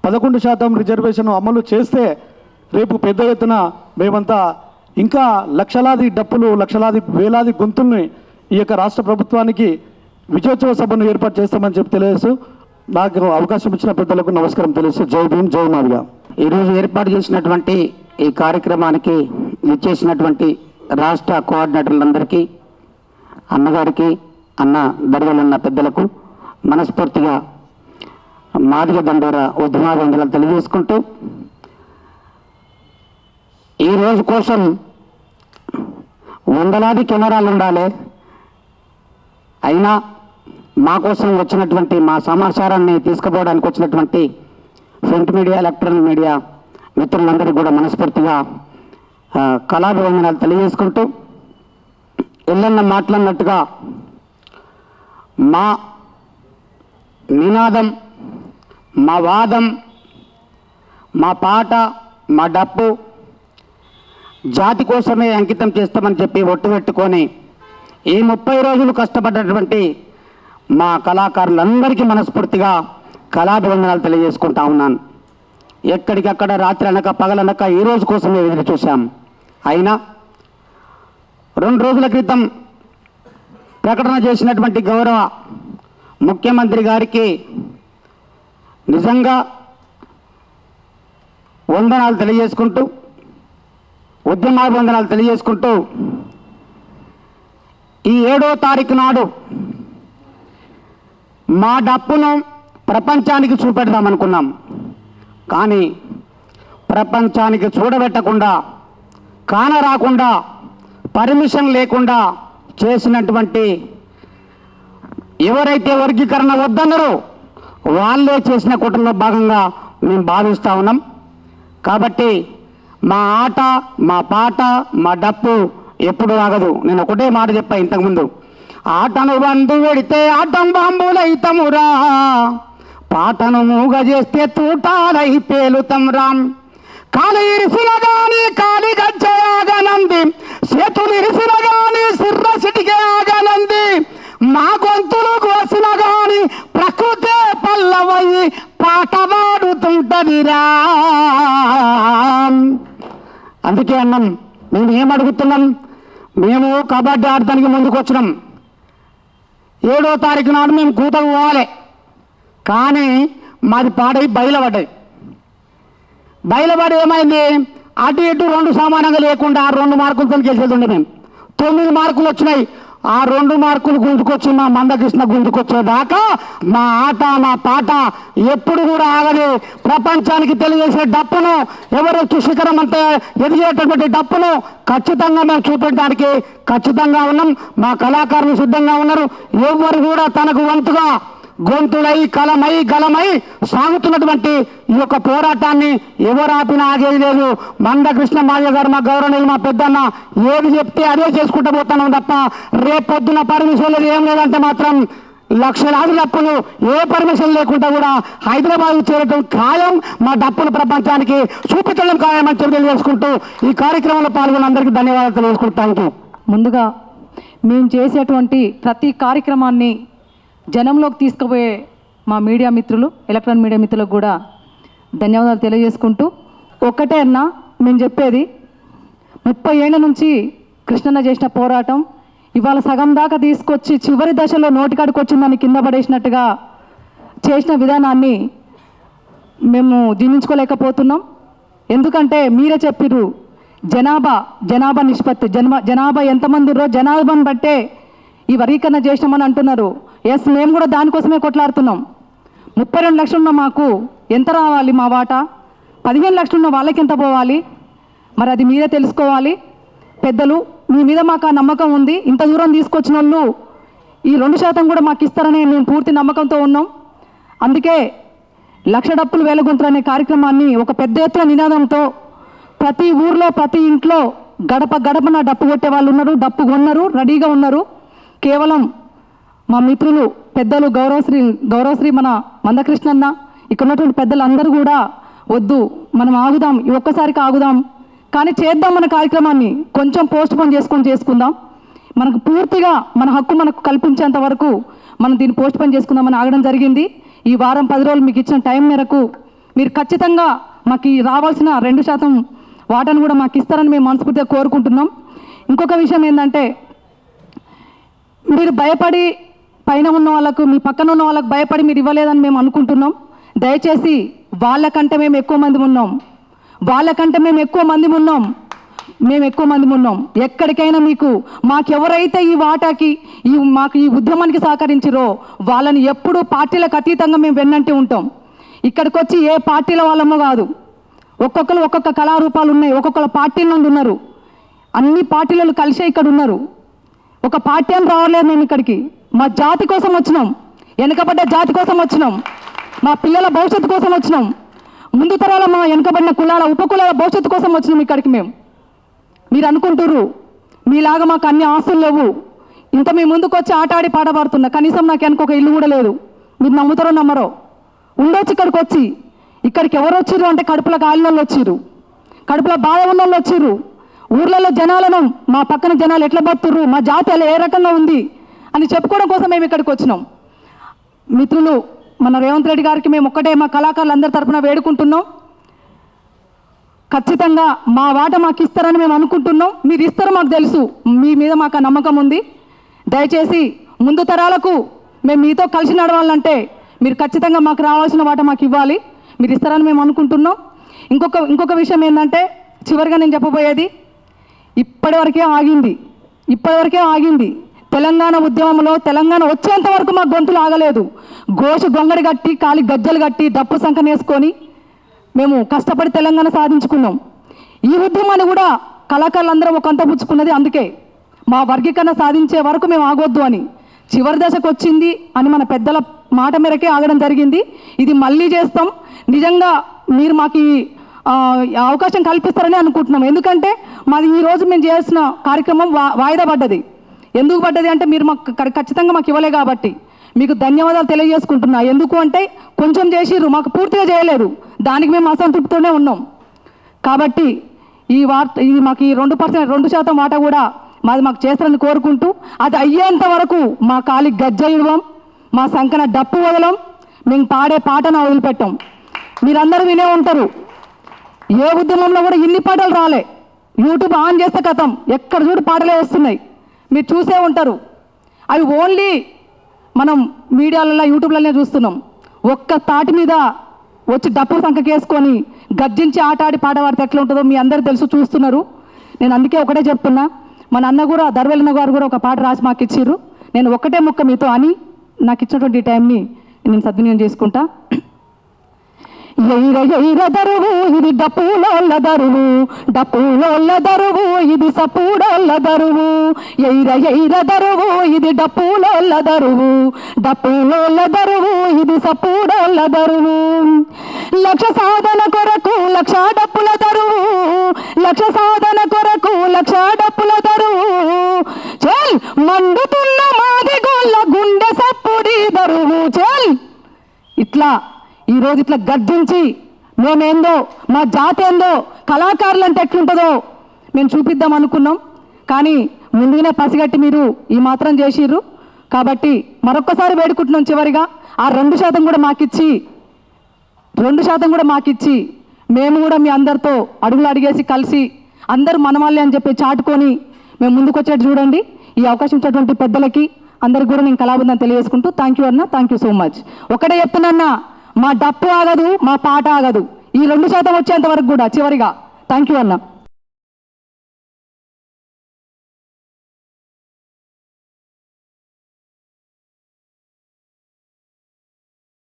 11% రిజర్వేషన్ అమలు చేస్తే రేపు పెద్ద ఎత్తున మేమంతా ఇంకా లక్షలాది డప్పులు, వేలాది గొంతుల్ని ఈ యొక్క రాష్ట్ర ప్రభుత్వానికి విజయోత్సవ సభను ఏర్పాటు చేస్తామని చెప్పి తెలియజేస్తూ నాకు అవకాశం ఇచ్చిన పెద్దలకు నమస్కారం తెలియజేస్తూ జై భీమ్, జై మాదిగ. ఈరోజు ఏర్పాటు చేసినటువంటి ఈ కార్యక్రమానికి ఇచ్చేసినటువంటి రాష్ట్ర కోఆర్డినేటర్లందరికీ, అన్నగారికి, అన్న దర్యాలన్న పెద్దలకు మనస్ఫూర్తిగా మాదిగ దండోరా ఉద్యమాభివందనాలు తెలియజేసుకుంటూ, ఈ రోజు కోసం వందలాది కెమెరాలు ఉండాలి, అయినా మా కోసం వచ్చినటువంటి మా సమాచారాన్ని తీసుకుపోవడానికి వచ్చినటువంటి ప్రింట్ మీడియా, ఎలక్ట్రానిక్ మీడియా మిత్రులందరికీ కూడా మనస్ఫూర్తిగా కళాభివందనాలు తెలియజేసుకుంటూ, ఎల్లన్న మాట్లాడినట్టుగా మా నినాదం, మా వాదం, మా పాట, మా డప్పు జాతి కోసమే అంకితం చేస్తామని చెప్పి ఒట్టు పెట్టుకొని ఈ 30 రోజులు కష్టపడ్డటువంటి మా కళాకారులందరికీ మనస్ఫూర్తిగా కళాభివందనాలు తెలియజేసుకుంటా ఉన్నాను. ఎక్కడికక్కడ రాత్రి అనక పగలనక ఈ రోజు కోసమే ఎదురు చూశాం. అయినా 2 రోజుల క్రితం ప్రకటన చేసినటువంటి గౌరవ ముఖ్యమంత్రి గారికి నిజంగా వందనాలు తెలియజేసుకుంటూ, ఉద్యమాభివందనాలు తెలియజేసుకుంటూ, ఈ 7వ తారీఖు నాడు మా డప్పును ప్రపంచానికి చూపెడదామనుకున్నాం. కానీ ప్రపంచానికి చూడబెట్టకుండా, కానరాకుండా, పర్మిషన్ లేకుండా చేసినటువంటి ఎవరైతే వర్గీకరణ వద్దన్నారో వాళ్ళే చేసిన కుట్రలో భాగంగా మేము భావిస్తూ ఉన్నాం. కాబట్టి మా ఆట, మా పాట, మా డప్పు ఎప్పుడు ఆగదు. నేను ఒకటే మాట చెప్పా ఇంతకుముందు, ఆటను బంధు పెడితే ఆటం బాంబులైతమురా, పాటను మూగ చేస్తే తూటాలై పేలుతం రామ్. కాలు ఇరిసిన గాని కాలి గజ్జ ఆగనంది, చేతులు ఇరిసిన గాని సిర్ర సిటికే ఆగనంది, మా గొంతులు కోసిన గాని ప్రకృతే పల్లవయ్యి పాట పాడుతుంటదిరా. అందుకే అన్నాం, మేము ఏమడుగుతున్నాం, మేము కబడ్డీ ఆడటానికి ముందుకు వచ్చినాం. 7వ తారీఖు నాడు మేము కూతకు పోవాలి, కానీ మాది పాడై బయలుపడి ఏమైంది, అటు ఇటు 2 సమానంగా లేకుండా 2 మార్కులతో గెలిచేది ఉండే. మేము 9 మార్కులు వచ్చినాయి. ఆ 2 మార్కులు గుంజుకొచ్చి మా మందకృష్ణ గుంజుకొచ్చేదాకా మా ఆట, మా పాట ఎప్పుడు కూడా ఆగదు. ప్రపంచానికి తెలియజేసే డప్పును, ఎవరు శిఖరం అంటే ఎదిగేటటువంటి డప్పును ఖచ్చితంగా మేము చూపించడానికి ఖచ్చితంగా ఉన్నాం. మా కళాకారులు సిద్ధంగా ఉన్నారు. ఎవరు కూడా తనకు వంతుగా గొంతులై కలమై గలమై సాగుతున్నటువంటి ఈ యొక్క పోరాటాన్ని ఎవరు ఆపినా ఆగేది లేదు. మందకృష్ణ మాదిగ గారు, మా గౌరవనీయులు, మా పెద్దన్న ఏది చెప్తే అదే చేసుకుంటూ పోతాను తప్ప రేపొద్దున పర్మిషన్ లేదు ఏం లేదంటే మాత్రం లక్షలాది డప్పులు ఏ పర్మిషన్ లేకుండా కూడా హైదరాబాద్ చేరటం ఖాయం. మా డప్పులు ప్రపంచానికి చూపించడం ఖాయమని చెప్పి తెలియజేసుకుంటూ ఈ కార్యక్రమంలో పాల్గొన్న అందరికీ ధన్యవాదాలు తెలియజేసుకుంటాను. ముందుగా మేము చేసేటువంటి ప్రతి కార్యక్రమాన్ని జనంలోకి తీసుకుపోయే మా మీడియా మిత్రులు, ఎలక్ట్రానిక్ మీడియా మిత్రులకు కూడా ధన్యవాదాలు తెలియజేసుకుంటూ, ఒక్కటే అన్నా మేము చెప్పేది, 30 ఏళ్ల నుంచి కృష్ణన్న చేసిన పోరాటం ఇవాళ సగం దాకా తీసుకొచ్చి చివరి దశలో నోటికాడికి వచ్చిందని కింద పడేసినట్టుగా చేసిన విధానాన్ని మేము జీర్ణించుకోలేకపోతున్నాం. ఎందుకంటే మీరే చెప్పిర్రు, జనాభా నిష్పత్తి, జనాభా ఎంతమంది ఉన్నారో జనాభాను బట్టే ఈ వర్గీకరణ చేసినామని అంటున్నారు. ఎస్, మేము కూడా దానికోసమే కొట్లాడుతున్నాం. 32 లక్షలు ఉన్న మాకు ఎంత రావాలి మా వాటా? 15 లక్షలు ఉన్న వాళ్ళకి ఎంత పోవాలి? మరి అది మీరే తెలుసుకోవాలి. పెద్దలు, మీ మీద మాకు ఆ నమ్మకం ఉంది. ఇంత దూరం తీసుకొచ్చిన వాళ్ళు ఈ 2% కూడా మాకు ఇస్తారని మేము పూర్తి నమ్మకంతో ఉన్నాం. అందుకే 1,00,000 డప్పులు వేల గొంతులు అనే కార్యక్రమాన్ని ఒక పెద్ద ఎత్తున నినాదంతో ప్రతి ఊర్లో ప్రతి ఇంట్లో గడప గడపన డప్పు కొట్టే వాళ్ళు ఉన్నారు, డప్పు కొన్నారు, రెడీగా ఉన్నారు. కేవలం మా మిత్రులు పెద్దలు గౌరవశ్రీ మన మందకృష్ణన్న, ఇక్కడ ఉన్నటువంటి పెద్దలందరూ కూడా వద్దు, మనం ఆగుదాం, ఈ ఒక్కసారికి ఆగుదాం, కానీ చేద్దాం మన కార్యక్రమాన్ని, కొంచెం పోస్ట్ పోన్ చేసుకుందాం, మనకు పూర్తిగా మన హక్కు మనకు కల్పించేంత వరకు మనం దీన్ని పోస్ట్ పోన్ చేసుకుందామని ఆగడం జరిగింది. ఈ వారం 10 రోజులు మీకు ఇచ్చిన టైం మేరకు మీరు ఖచ్చితంగా మాకు రావాల్సిన 2% వాటాను కూడా మాకు ఇస్తారని మేము మనస్ఫూర్తిగా కోరుకుంటున్నాం. ఇంకొక విషయం ఏంటంటే, మీరు భయపడి పైన ఉన్న వాళ్ళకు, మీ పక్కన ఉన్న వాళ్ళకు భయపడి మీరు ఇవ్వలేదని మేము అనుకుంటున్నాం. దయచేసి వాళ్ళకంటే మేము ఎక్కువ మంది ఉన్నాం, మేము ఎక్కువ మంది ఉన్నాం. ఎక్కడికైనా మాకెవరైతే ఈ వాటాకి మాకు ఈ ఉద్యమానికి సహకరించిరో వాళ్ళని ఎప్పుడూ పార్టీలకు అతీతంగా మేము వెన్నంటి ఉంటాం. ఇక్కడికి వచ్చి ఏ పార్టీల వాళ్ళమో కాదు, ఒక్కొక్కరు ఒక్కొక్క కళారూపాలు ఉన్నాయి, ఒక్కొక్కరు పార్టీల నుండి ఉన్నారు, అన్ని పార్టీలలో కలిసే ఇక్కడ ఉన్నారు. ఒక పార్టీ అని రావలేదు మేము ఇక్కడికి, మా జాతి కోసం వచ్చినాం, వెనుకబడ్డ జాతి కోసం వచ్చినాం, మా పిల్లల భవిష్యత్తు కోసం వచ్చినాం, ముందు తరాల మా వెనుకబడిన కులాల ఉపకులాల భవిష్యత్తు కోసం వచ్చినాం ఇక్కడికి మేము. మీరు అనుకుంటుర్రు మీలాగా మాకు అన్ని ఆస్తులు లేవు, ఇంత మీ ముందుకు వచ్చి ఆట ఆడి పాట పాడుతున్నా, కనీసం నాకు వెనక ఒక ఇల్లు కూడా లేదు. మీరు నమ్ముతారో నమ్మరో, ఉండొచ్చు ఇక్కడికి ఎవరు వచ్చిర్రు అంటే కడుపులో కాలిన వాళ్ళు వచ్చిర్రు, కడుపులో బాధ ఉన్న వాళ్ళు వచ్చిర్రు. ఊర్లలో జనాలను, మా పక్కన జనాలు ఎట్లా బతుర్రు, మా జాతి అలా ఏ రకంగా ఉంది అని చెప్పుకోవడం కోసం మేము ఇక్కడికి వచ్చినాం. మిత్రులు, మన రేవంత్ రెడ్డి గారికి మేము ఒక్కటే మా కళాకారులందరి తరఫున వేడుకుంటున్నాం, ఖచ్చితంగా మా వాట మాకు ఇస్తారని మేము అనుకుంటున్నాం. మీరు ఇస్తారో మాకు తెలుసు, మీ మీద మాకు ఆ నమ్మకం ఉంది. దయచేసి ముందు తరాలకు మేము మీతో కలిసి నడవాలంటే మీరు ఖచ్చితంగా మాకు రావాల్సిన వాట మాకు ఇవ్వాలి, మీరు ఇస్తారని మేము అనుకుంటున్నాం. ఇంకొక విషయం ఏంటంటే, చివరిగా నేను చెప్పబోయేది, ఇప్పటివరకే ఆగింది తెలంగాణ ఉద్యమంలో. తెలంగాణ వచ్చేంత వరకు మా గొంతులు ఆగలేదు. గొంగడి కట్టి, కాలి గజ్జలు కట్టి, డప్పు సంకనేసుకొని మేము కష్టపడి తెలంగాణ సాధించుకున్నాం. ఈ ఉద్యమాన్ని కూడా కళాకారులందరం ఒక అంత పుచ్చుకున్నది అందుకే, మా వర్గీకరణ సాధించే వరకు మేము ఆగొద్దు అని. చివరి దశకు వచ్చింది అని మన పెద్దల మాట మేరకే ఆగడం జరిగింది. ఇది మళ్ళీ చేస్తాం. నిజంగా మీరు మాకు ఈ అవకాశం కల్పిస్తారని అనుకుంటున్నాం. ఎందుకంటే మాది ఈరోజు మేము చేసిన కార్యక్రమం వాయిదా పడ్డది. ఎందుకు పడ్డది అంటే, మీరు మాకు ఖచ్చితంగా మాకు ఇవ్వలే కాబట్టి మీకు ధన్యవాదాలు తెలియజేసుకుంటున్నా. ఎందుకు అంటే, కొంచెం చేసిర్రు, మాకు పూర్తిగా చేయలేదు, దానికి మేము అసంతృప్తితోనే ఉన్నాం. కాబట్టి ఇది మాకు ఈ 2% వాటా కూడా మాకు చేస్తారని కోరుకుంటూ, అది అయ్యేంత వరకు మా కాలి గజ్జ ఇవ్వం, మా సంకన డప్పు వదలం, మేము పాడే పాటను వదిలిపెట్టాం. మీరందరూ వినే ఉంటారు, ఏ ఉద్యమంలో కూడా ఇన్ని పాటలు రాలే. యూట్యూబ్ ఆన్ చేస్తే కథం, ఎక్కడ చూడు పాటలే వస్తున్నాయి, మీరు చూసే ఉంటారు. అవి ఓన్లీ మనం మీడియాలలో యూట్యూబ్లనే చూస్తున్నాం. ఒక్క తాటి మీద వచ్చి డప్పు సంకకేసుకొని గర్జించి ఆట ఆడి పాట పాడితే ఎట్లా ఉంటుందో మీ అందరూ తెలుసు, చూస్తున్నారు. నేను అందుకే ఒకటే చెప్తున్నా, మన అన్న కూడా దర్వెలన్న గారు కూడా ఒక పాట రాసి మాకు ఇచ్చిర్రు. నేను ఒకటే ముక్క మీతో అని నాకు ఇచ్చినటువంటి టైంని నేను సద్వినియోగం చేసుకుంటా. ఎయిర దరువు ఇది డప్పులోళ్ళ దరువు, డప్పులోళ్ళ దరువు ఇది సపూడోళ్ళ దరువు. ఎయిర దరువు ఇది డప్పులోళ్ళ దరువు, డప్పులోళ్ళ దరువు ఇది సపూడోళ్ళ దరువు. లక్ష సాధన కొరకు లక్ష డప్పుల దరువు, లక్ష సాధన కొరకు లక్ష డప్పుల దరువు. చల్ మండుతున్న మాదిగోళ్ళ గుండె సప్పుడి దరువు. చల్ ఇట్లా ఈరోజు ఇట్లా గర్జించి మేమేందో మా జాతి ఏందో కళాకారులు అంటే ఎట్లుంటుందో మేము చూపిద్దాం అనుకున్నాం. కానీ ముందుగానే పసిగట్టి మీరు ఈ మాత్రం చేసిర్రు. కాబట్టి మరొక్కసారి వేడుకుంటున్నాం చివరిగా ఆ 2% కూడా మాకిచ్చి 2% కూడా మాకిచ్చి మేము కూడా మీ అందరితో అడుగులు అడిగేసి కలిసి అందరూ మనవాళ్ళే అని చెప్పి చాటుకొని మేము ముందుకు వచ్చేట్టు చూడండి. ఈ అవకాశం ఇచ్చినటువంటి పెద్దలకి అందరికి కూడా నేను కళాబంధం తెలియజేసుకుంటూ థ్యాంక్ యూ అన్న, థ్యాంక్ యూ సో మచ్. ఒకటే చెప్తున్నా, మా డప్పు ఆగదు, మా పాట ఆగదు. ఈ 2% వచ్చేంత వరకు కూడా చివరిగా థ్యాంక్ యూ అన్న.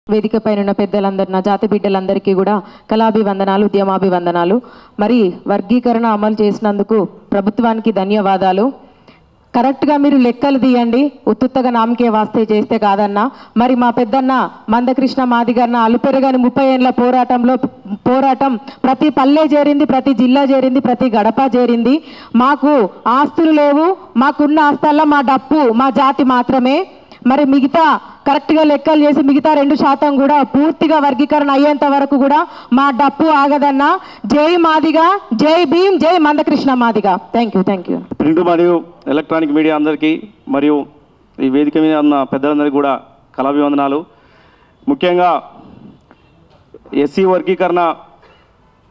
వేదిక పైన ఉన్న పెద్దలందరూ, నా జాతి బిడ్డలందరికీ కూడా కళాభివందనాలు, ఉద్యమాభివందనాలు. మరి వర్గీకరణ అమలు చేసినందుకు ప్రభుత్వానికి ధన్యవాదాలు. కరెక్ట్గా మీరు లెక్కలు తీయండి, ఉత్తుత్తగా నామకే వాస్తే చేస్తే కాదన్నా. మరి మా పెద్దన్న మందకృష్ణ మాదిగన్న అలుపెరగని 30 ఏళ్ళ పోరాటం ప్రతి పల్లె చేరింది, ప్రతి జిల్లా చేరింది, ప్రతి గడప చేరింది. మాకు ఆస్తులు లేవు, మాకున్న ఆస్తుల్లో మా డప్పు మా జాతి మాత్రమే. మరి మిగతా కరెక్ట్గా లెక్కలు చేసి మిగతా 2% కూడా పూర్తిగా వర్గీకరణ అయ్యేంత వరకు కూడా మా డప్పు ఆగదన్నా. జై మాదిగా, జై భీమ్, జై Mandakrishna Madiga. Thank you. Print మరియు ఎలక్ట్రానిక్ మీడియా అందరికీ మరియు ఈ వేదిక మీద ఉన్న పెద్దలందరికీ కూడా కళాభివందనాలు. ముఖ్యంగా ఎస్సీ వర్గీకరణ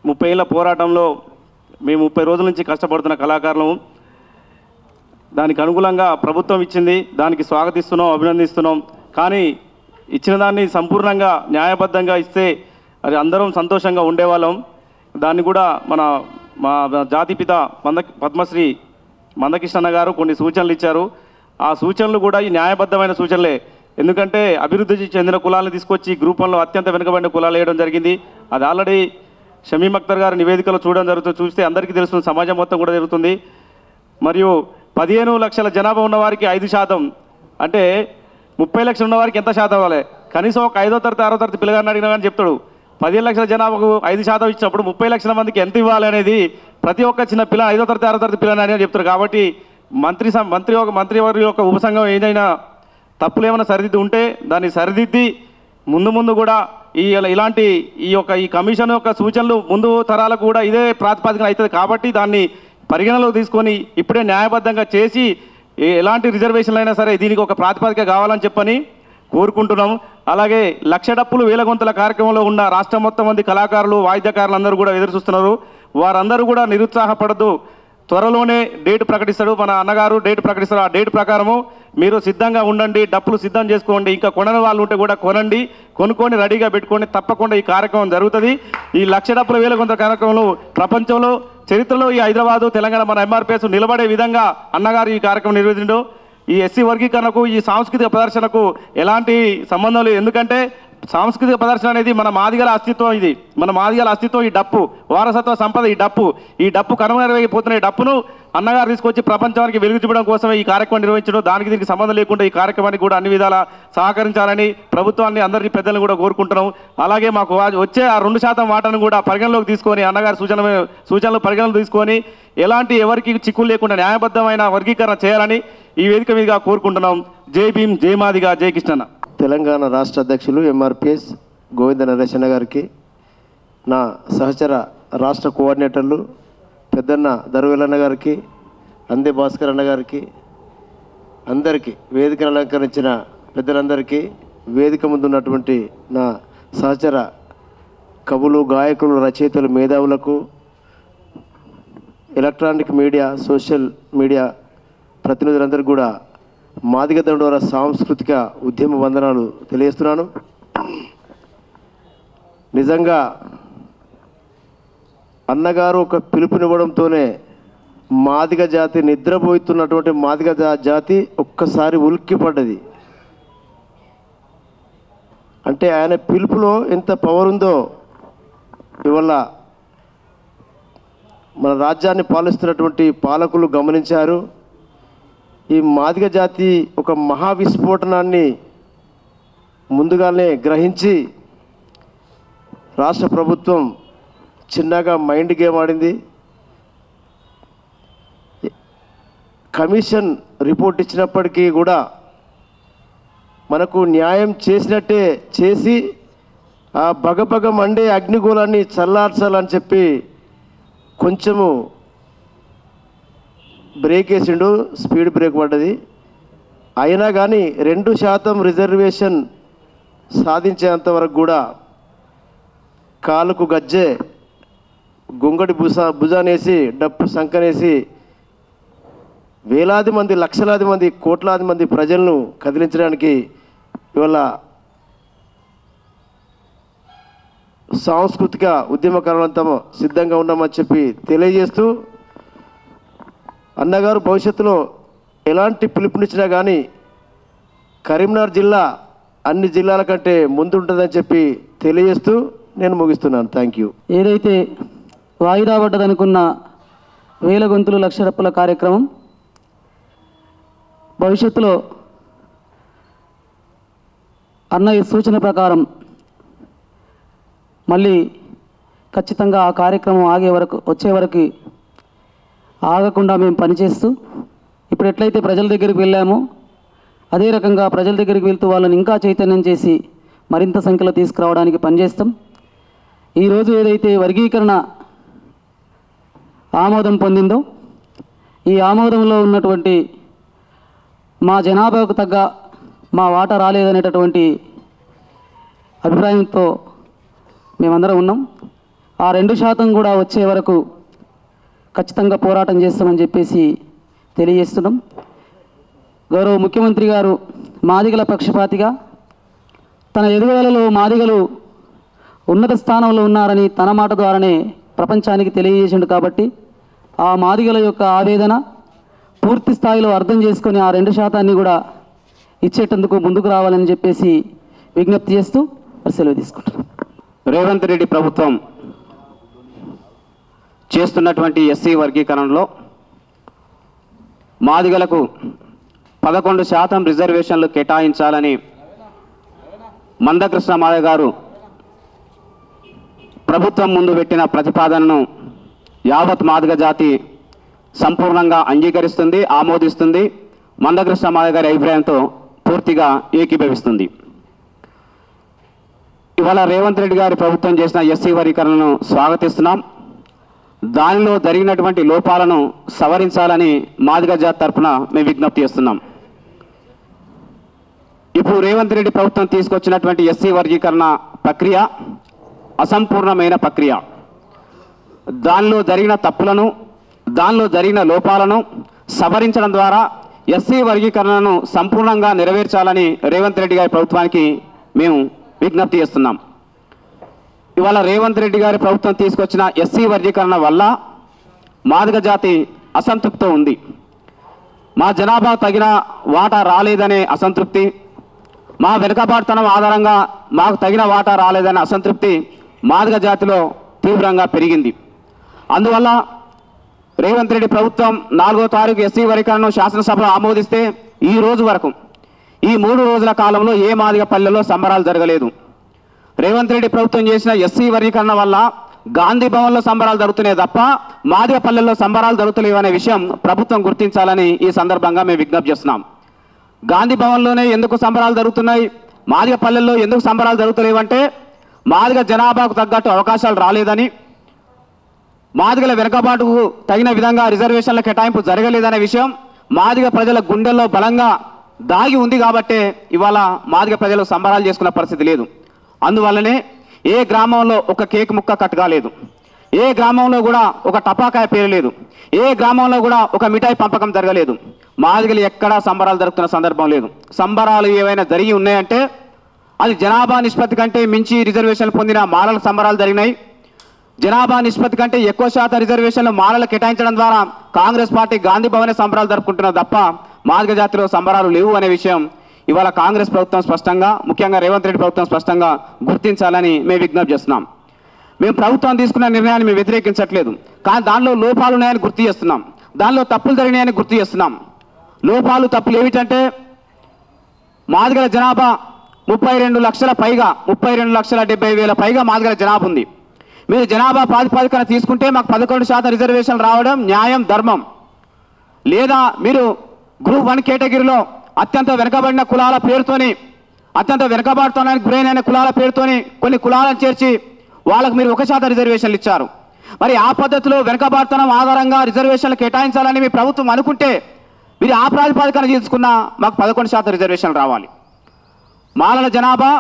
30 ఏళ్ళ పోరాటంలో మేము 30 రోజుల నుంచి కష్టపడుతున్న కళాకారులము. దానికి అనుకూలంగా ప్రభుత్వం ఇచ్చింది, దానికి స్వాగతిస్తున్నాం, అభినందిస్తున్నాం. కానీ ఇచ్చిన దాన్ని సంపూర్ణంగా న్యాయబద్ధంగా ఇస్తే అది అందరం సంతోషంగా ఉండేవాళ్ళం. దాన్ని కూడా మా జాతిపిత పద్మశ్రీ మందకృష్ణ గారు కొన్ని సూచనలు ఇచ్చారు. ఆ సూచనలు కూడా ఈ న్యాయబద్ధమైన సూచనలే. ఎందుకంటే అభివృద్ధి చెందిన కులాలను తీసుకొచ్చి గ్రూపంలో అత్యంత వెనుకబడిన కులాలు వేయడం జరిగింది. అది ఆల్రెడీ షమీమ్ అఖ్తర్ గారి నివేదికలో చూడడం జరుగుతుంది. చూస్తే అందరికీ తెలుస్తుంది, సమాజం మొత్తం కూడా జరుగుతుంది. మరియు 15 లక్షల జనాభా ఉన్నవారికి 5%, అంటే 30 లక్షలు ఉన్నవారికి ఎంత శాతం ఇవ్వాలి? కనీసం ఒక 5వ తరగతి 6వ తరగతి పిల్లగాడిని అడిగినా కానీ చెప్తాడు. 15 లక్షల జనాభాకు 5% ఇచ్చినప్పుడు 30 లక్షల మందికి ఎంత ఇవ్వాలి అనేది ప్రతి ఒక్క చిన్న పిల్ల 5వ తరగతి 6వ తరగతి పిల్లని అని చెప్తారు. కాబట్టి మంత్రివారి యొక్క ఉపసంఘం ఏదైనా తప్పులు ఏమైనా సరిదిద్ది ఉంటే దాన్ని సరిదిద్ది ముందు కూడా ఇలాంటి ఈ కమిషన్ యొక్క సూచనలు ముందు తరాలకు కూడా ఇదే ప్రాతిపదికన అవుతుంది. కాబట్టి దాన్ని పరిగణలోకి తీసుకొని ఇప్పుడే న్యాయబద్ధంగా చేసి ఎలాంటి రిజర్వేషన్లు అయినా సరే దీనికి ఒక ప్రాతిపదిక కావాలని చెప్పని కోరుకుంటున్నాం. అలాగే 1,00,000 డప్పులు వేల గొంతుల కార్యక్రమంలో ఉన్న రాష్ట్రం మొత్తం మంది కళాకారులు, వాయిద్యకారులు అందరూ కూడా ఎదురు చూస్తున్నారు. వారందరూ కూడా నిరుత్సాహపడద్దు. త్వరలోనే డేట్ ప్రకటిస్తాడు మన అన్నగారు, డేట్ ప్రకటిస్తారు. ఆ డేట్ ప్రకారము మీరు సిద్ధంగా ఉండండి, డప్పులు సిద్ధం చేసుకోండి. ఇంకా కొనని వాళ్ళు ఉంటే కూడా కొనండి, కొనుక్కొని రెడీగా పెట్టుకోండి. తప్పకుండా ఈ కార్యక్రమం జరుగుతుంది. ఈ 1,00,000 డప్పుల వేల గొంతుల కార్యక్రమంలో ప్రపంచంలో చరిత్రలో ఈ హైదరాబాదు, తెలంగాణ, మన ఎంఆర్పిఎస్ నిలబడే విధంగా అన్నగారు ఈ కార్యక్రమం నిర్వహించు. ఈ ఎస్సీ వర్గీకరణకు, ఈ సాంస్కృతిక ప్రదర్శనకు ఎలాంటి సంబంధం లేదు. ఎందుకంటే సాంస్కృతిక ప్రదర్శన అనేది మన మాదిగల అస్తిత్వం. ఇది మన మాదిగల అస్తిత్వం. ఈ డప్పు వారసత్వ సంపద. ఈ డప్పు కనుమరుగైపోతున్న ఈ డప్పును అన్నగారు తీసుకొచ్చి ప్రపంచానికి వెలుగు చూపడం కోసమే ఈ కార్యక్రమం నిర్వహించడం. దానికి దీనికి సంబంధం లేకుండా ఈ కార్యక్రమానికి కూడా అన్ని విధాలా సహకరించాలని ప్రభుత్వాన్ని, అందరినీ పెద్దలను కూడా కోరుకుంటున్నాం. అలాగే మాకు వచ్చే ఆ 2% వాటాను కూడా పరిగణలోకి తీసుకొని అన్నగారి సూచనలు పరిగణలోకి తీసుకొని ఎలాంటి ఎవరికి చిక్కులు లేకుండా న్యాయబద్ధమైన వర్గీకరణ చేయాలని ఈ వేదిక మీదుగా కోరుకుంటున్నాం. జై భీమ్, జై మాదిగా, జై కృష్ణన్న. తెలంగాణ రాష్ట్ర అధ్యక్షులు ఎంఆర్పిఎస్ గోవింద నరేశన్న గారికి, నా సహచర రాష్ట్ర కోఆర్డినేటర్లు పెద్దన్న దరువేలన్న గారికి, అందే భాస్కర్ అన్న గారికి, అందరికీ వేదికను అలంకరించిన పెద్దలందరికీ, వేదిక ముందు ఉన్నటువంటి నా సహచర కవులు, గాయకులు, రచయితలు, మేధావులకు, ఎలక్ట్రానిక్ మీడియా, సోషల్ మీడియా ప్రతినిధులందరికీ కూడా మాదిగ దండోర సాంస్కృతిక ఉద్యమ వందనాలు తెలియజేస్తున్నాను. నిజంగా అన్నగారు ఒక పిలుపునివ్వడంతోనే మాదిగ జాతి నిద్రపోతున్నటువంటి మాదిగ జాతి ఒక్కసారి ఉలిక్కిపడ్డది. అంటే ఆయన పిలుపులో ఎంత పవర్ ఉందో ఇవాళ మన రాజ్యాన్ని పాలిస్తున్నటువంటి పాలకులు గమనించారు. ఈ మాదిగ జాతి ఒక మహా విస్ఫోటనాన్ని ముందుగానే గ్రహించి రాష్ట్ర ప్రభుత్వం చిన్నగా మైండ్ గేమ్ ఆడింది. కమిషన్ రిపోర్ట్ ఇచ్చినప్పటికీ కూడా మనకు న్యాయం చేసినట్టే చేసి ఆ బగబగ మండే అగ్నిగోళాన్ని చల్లార్చాలని చెప్పి కొంచెము బ్రేక్ వేసిండు, స్పీడ్ బ్రేక్ పడ్డది. అయినా కానీ 2% రిజర్వేషన్ సాధించేంత వరకు కూడా కాలుకు గజ్జె గుంగడి భుజానేసి డప్పు సంకనేసి వేలాది మంది, లక్షలాది మంది, కోట్లాది మంది ప్రజలను కదిలించడానికి ఇవాళ సాంస్కృతిక ఉద్యమకారులంతా సిద్ధంగా ఉన్నామని చెప్పి తెలియజేస్తూ, అన్నగారు భవిష్యత్తులో ఎలాంటి పిలుపునిచ్చినా కానీ కరీంనగర్ జిల్లా అన్ని జిల్లాల కంటే ముందుంటుందని చెప్పి తెలియజేస్తూ నేను ముగిస్తున్నాను. Thank you. ఏదైతే వాయిదా పడ్డదనుకున్న వేల గొంతులు లక్ష రూపాయల కార్యక్రమం భవిష్యత్తులో అన్నయ్య సూచన ప్రకారం మళ్ళీ ఖచ్చితంగా ఆ కార్యక్రమం వచ్చే వరకు ఆగకుండా మేము పనిచేస్తూ ఇప్పుడు ఎట్లయితే ప్రజల దగ్గరికి వెళ్ళామో అదే రకంగా ప్రజల దగ్గరికి వెళ్తూ వాళ్ళని ఇంకా చైతన్యం చేసి మరింత సంఖ్యలో తీసుకురావడానికి పనిచేస్తాం. ఈరోజు ఏదైతే వర్గీకరణ ఆమోదం పొందిందో ఈ ఆమోదంలో ఉన్నటువంటి మా జనాభాకు తగ్గ మా వాటా రాలేదనేటటువంటి అభిప్రాయంతో మేమందరం ఉన్నాం. ఆ 2% కూడా వచ్చే వరకు ఖచ్చితంగా పోరాటం చేస్తామని చెప్పేసి తెలియజేస్తున్నాం. గౌరవ ముఖ్యమంత్రి గారు మాదిగల పక్షపాతిగా తన ఎదుగుదలలో మాదిగలు ఉన్నత స్థానంలో ఉన్నారని తన మాట ద్వారానే ప్రపంచానికి తెలియజేసిండు. కాబట్టి ఆ మాదిగల యొక్క ఆవేదన పూర్తి స్థాయిలో అర్థం చేసుకొని ఆ 2% కూడా ఇచ్చేటందుకు ముందుకు రావాలని చెప్పేసి విజ్ఞప్తి చేస్తూ సెలవు తీసుకుంటారు. రేవంత్ రెడ్డి ప్రభుత్వం చేస్తున్నటువంటి ఎస్సీ వర్గీకరణలో మాదిగలకు 11% రిజర్వేషన్లు కేటాయించాలని మందకృష్ణ మాదిగ గారు ప్రభుత్వం ముందు పెట్టిన ప్రతిపాదనను యావత్ మాదిగ జాతి సంపూర్ణంగా అంగీకరిస్తుంది, ఆమోదిస్తుంది. మందకృష్ణ మాదిగ గారి అభిప్రాయంతో పూర్తిగా ఏకీభవిస్తుంది. ఇవాళ రేవంత్ రెడ్డి గారి ప్రభుత్వం చేసిన ఎస్సీ వర్గీకరణను స్వాగతిస్తున్నాం. దానిలో జరిగినటువంటి లోపాలను సవరించాలని మాదిగ జాతి తరఫున మేము విజ్ఞప్తి చేస్తున్నాం. ఇప్పుడు రేవంత్ రెడ్డి ప్రభుత్వం తీసుకొచ్చినటువంటి ఎస్సీ వర్గీకరణ ప్రక్రియ అసంపూర్ణమైన ప్రక్రియ. దానిలో జరిగిన తప్పులను, దానిలో జరిగిన లోపాలను సవరించడం ద్వారా ఎస్సీ వర్గీకరణను సంపూర్ణంగా నెరవేర్చాలని రేవంత్ రెడ్డి గారి ప్రభుత్వానికి మేము విజ్ఞప్తి చేస్తున్నాం. ఇవాళ రేవంత్ రెడ్డి గారి ప్రభుత్వం తీసుకొచ్చిన ఎస్సీ వర్గీకరణ వల్ల మాదిగ జాతి అసంతృప్తితో ఉంది. మా జనాభా తగిన వాటా రాలేదనే అసంతృప్తి, మా వెనుకబాటుతనం ఆధారంగా మాకు తగిన వాటా రాలేదనే అసంతృప్తి మాదిగ జాతిలో తీవ్రంగా పెరిగింది. అందువల్ల రేవంత్ రెడ్డి ప్రభుత్వం 4వ తారీఖు ఎస్సీ వర్గీకరణను శాసనసభలో ఆమోదిస్తే ఈ రోజు వరకు ఈ 3 రోజుల కాలంలో ఏ మాదిగ పల్లెల్లో సంబరాలు జరగలేదు. రేవంత్ రెడ్డి ప్రభుత్వం చేసిన ఎస్సీ వర్గీకరణ వల్ల గాంధీ భవన్లో సంబరాలు జరుగుతున్నాయి తప్ప మాదిగ పల్లెల్లో సంబరాలు జరుగుతలేవు అనే విషయం ప్రభుత్వం గుర్తించాలని ఈ సందర్భంగా మేము విజ్ఞప్తి చేస్తున్నాం. గాంధీ భవన్లోనే ఎందుకు సంబరాలు జరుగుతున్నాయి, మాదిగ పల్లెల్లో ఎందుకు సంబరాలు జరుగుతలేవంటే మాదిగ జనాభాకు తగ్గట్టు అవకాశాలు రాలేదని, మాదిగల వెనుకబాటుకు తగిన విధంగా రిజర్వేషన్ల కేటాయింపు జరగలేదనే విషయం మాదిగ ప్రజల గుండెల్లో బలంగా దాగి ఉంది. కాబట్టే ఇవాళ మాదిగ ప్రజలు సంబరాలు చేసుకున్న పరిస్థితి లేదు. అందువల్లనే ఏ గ్రామంలో ఒక కేక్ ముక్క కట్ కాలేదు, ఏ గ్రామంలో కూడా ఒక టపాకాయ పేరలేదు, ఏ గ్రామంలో కూడా ఒక మిఠాయి పంపకం జరగలేదు. మాదిగలు ఎక్కడా సంబరాలు జరుగుతున్న సందర్భం లేదు. సంబరాలు ఏవైనా జరిగి ఉన్నాయంటే అది జనాభా నిష్పత్తి కంటే మించి రిజర్వేషన్లు పొందిన మాలల సంబరాలు జరిగినాయి. జనాభా నిష్పత్తి కంటే ఎక్కువ శాతం రిజర్వేషన్లు మాలలు కేటాయించడం ద్వారా కాంగ్రెస్ పార్టీ గాంధీ భవనే సంబరాలు జరుపుకుంటున్నది తప్ప మాదిగ జాతిలో సంబరాలు లేవు అనే విషయం ఇవాళ కాంగ్రెస్ ప్రభుత్వం స్పష్టంగా, ముఖ్యంగా రేవంత్ రెడ్డి ప్రభుత్వం స్పష్టంగా గుర్తించాలని మేము విజ్ఞప్తి చేస్తున్నాం. మేము ప్రభుత్వం తీసుకున్న నిర్ణయాన్ని మేము వ్యతిరేకించట్లేదు, కానీ దానిలో లోపాలు ఉన్నాయని గుర్తు చేస్తున్నాం, దానిలో తప్పులు జరిగినాయని గుర్తు చేస్తున్నాం. లోపాలు తప్పులు ఏమిటంటే మాదిగల జనాభా 32 లక్షల పైగా 32,70,000 పైగా మాదిగల జనాభా ఉంది. మీరు జనాభా ప్రాతిపదికన తీసుకుంటే మాకు 11% రిజర్వేషన్లు రావడం న్యాయం, ధర్మం. లేదా మీరు గ్రూప్ 1 కేటగిరీలో అత్యంత వెనుకబడిన కులాల పేరుతోని, అత్యంత వెనుకబడుతున్నానికి గురైన కులాల పేరుతోని కొన్ని కులాలను చేర్చి వాళ్ళకు మీరు 1% రిజర్వేషన్లు ఇచ్చారు. మరి ఆ పద్ధతిలో వెనుకబడుతనం ఆధారంగా రిజర్వేషన్లు కేటాయించాలని మీ ప్రభుత్వం అనుకుంటే మీరు ఆ ప్రాతిపదికన తీసుకున్న మాకు 11% రిజర్వేషన్లు రావాలి. మాలల జనాభా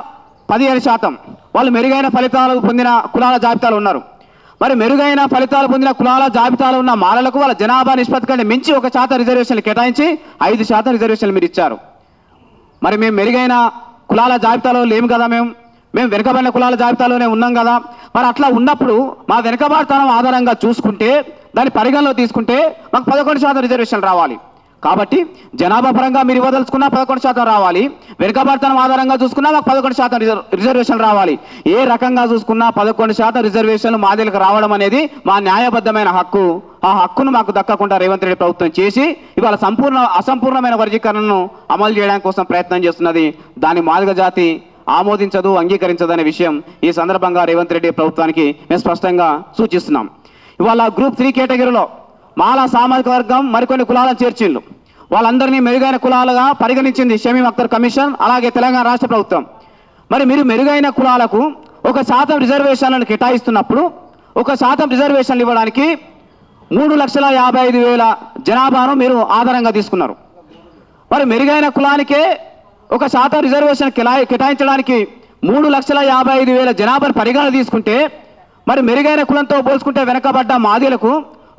17%, వాళ్ళు మెరుగైన ఫలితాలు పొందిన కులాల జాబితాలు ఉన్నారు. మరి మెరుగైన ఫలితాలు పొందిన కులాల జాబితాలో ఉన్న మాలలకు వాళ్ళ జనాభా నిష్పత్తి కంటే మించి 1% రిజర్వేషన్లు కేటాయించి 5% రిజర్వేషన్లు మీరు ఇచ్చారు. మరి మేము మెరుగైన కులాల జాబితాలో లేము కదా, మేము వెనుకబడిన కులాల జాబితాలోనే ఉన్నాం కదా. మరి అట్లా ఉన్నప్పుడు మా వెనుకబాటుతనం ఆధారంగా చూసుకుంటే, దాన్ని పరిగణలో తీసుకుంటే మాకు 11% రిజర్వేషన్లు రావాలి. కాబట్టి జనాభా పరంగా మీరు ఇవ్వదలుచుకున్నా 11% రావాలి, వెనుకబాటుతనం ఆధారంగా చూసుకున్నా మాకు 11% రిజర్వేషన్లు రావాలి. ఏ రకంగా చూసుకున్నా 11% రిజర్వేషన్లు మాదిలకు రావడం అనేది మా న్యాయబద్ధమైన హక్కు. ఆ హక్కును మాకు దక్కకుండా రేవంత్ రెడ్డి ప్రభుత్వం చేసి ఇవాళ అసంపూర్ణమైన వర్గీకరణను అమలు చేయడానికి కోసం ప్రయత్నం చేస్తున్నది. దాని మాదిగ జాతి ఆమోదించదు, అంగీకరించదు అనే విషయం ఈ సందర్భంగా రేవంత్ రెడ్డి ప్రభుత్వానికి మేము స్పష్టంగా సూచిస్తున్నాం. ఇవాళ గ్రూప్ 3 కేటగిరీలో మాలా సామాజిక వర్గం మరికొన్ని కులాలను చేర్చిండ్రు. వాళ్ళందరినీ మెరుగైన కులాలుగా పరిగణించింది షమీం అఖ్తర్ కమిషన్, అలాగే తెలంగాణ రాష్ట్ర ప్రభుత్వం. మరి మీరు మెరుగైన కులాలకు 1% రిజర్వేషన్లను కేటాయిస్తున్నప్పుడు 1% రిజర్వేషన్లు ఇవ్వడానికి 3,55,000 జనాభాను మీరు ఆధారంగా తీసుకున్నారు. మరి మెరుగైన కులానికే 1% రిజర్వేషన్ కేటాయించడానికి 3,55,000 జనాభాను పరిగణన తీసుకుంటే, మరి మెరుగైన కులంతో పోల్చుకుంటే వెనకబడ్డ మాదిలకు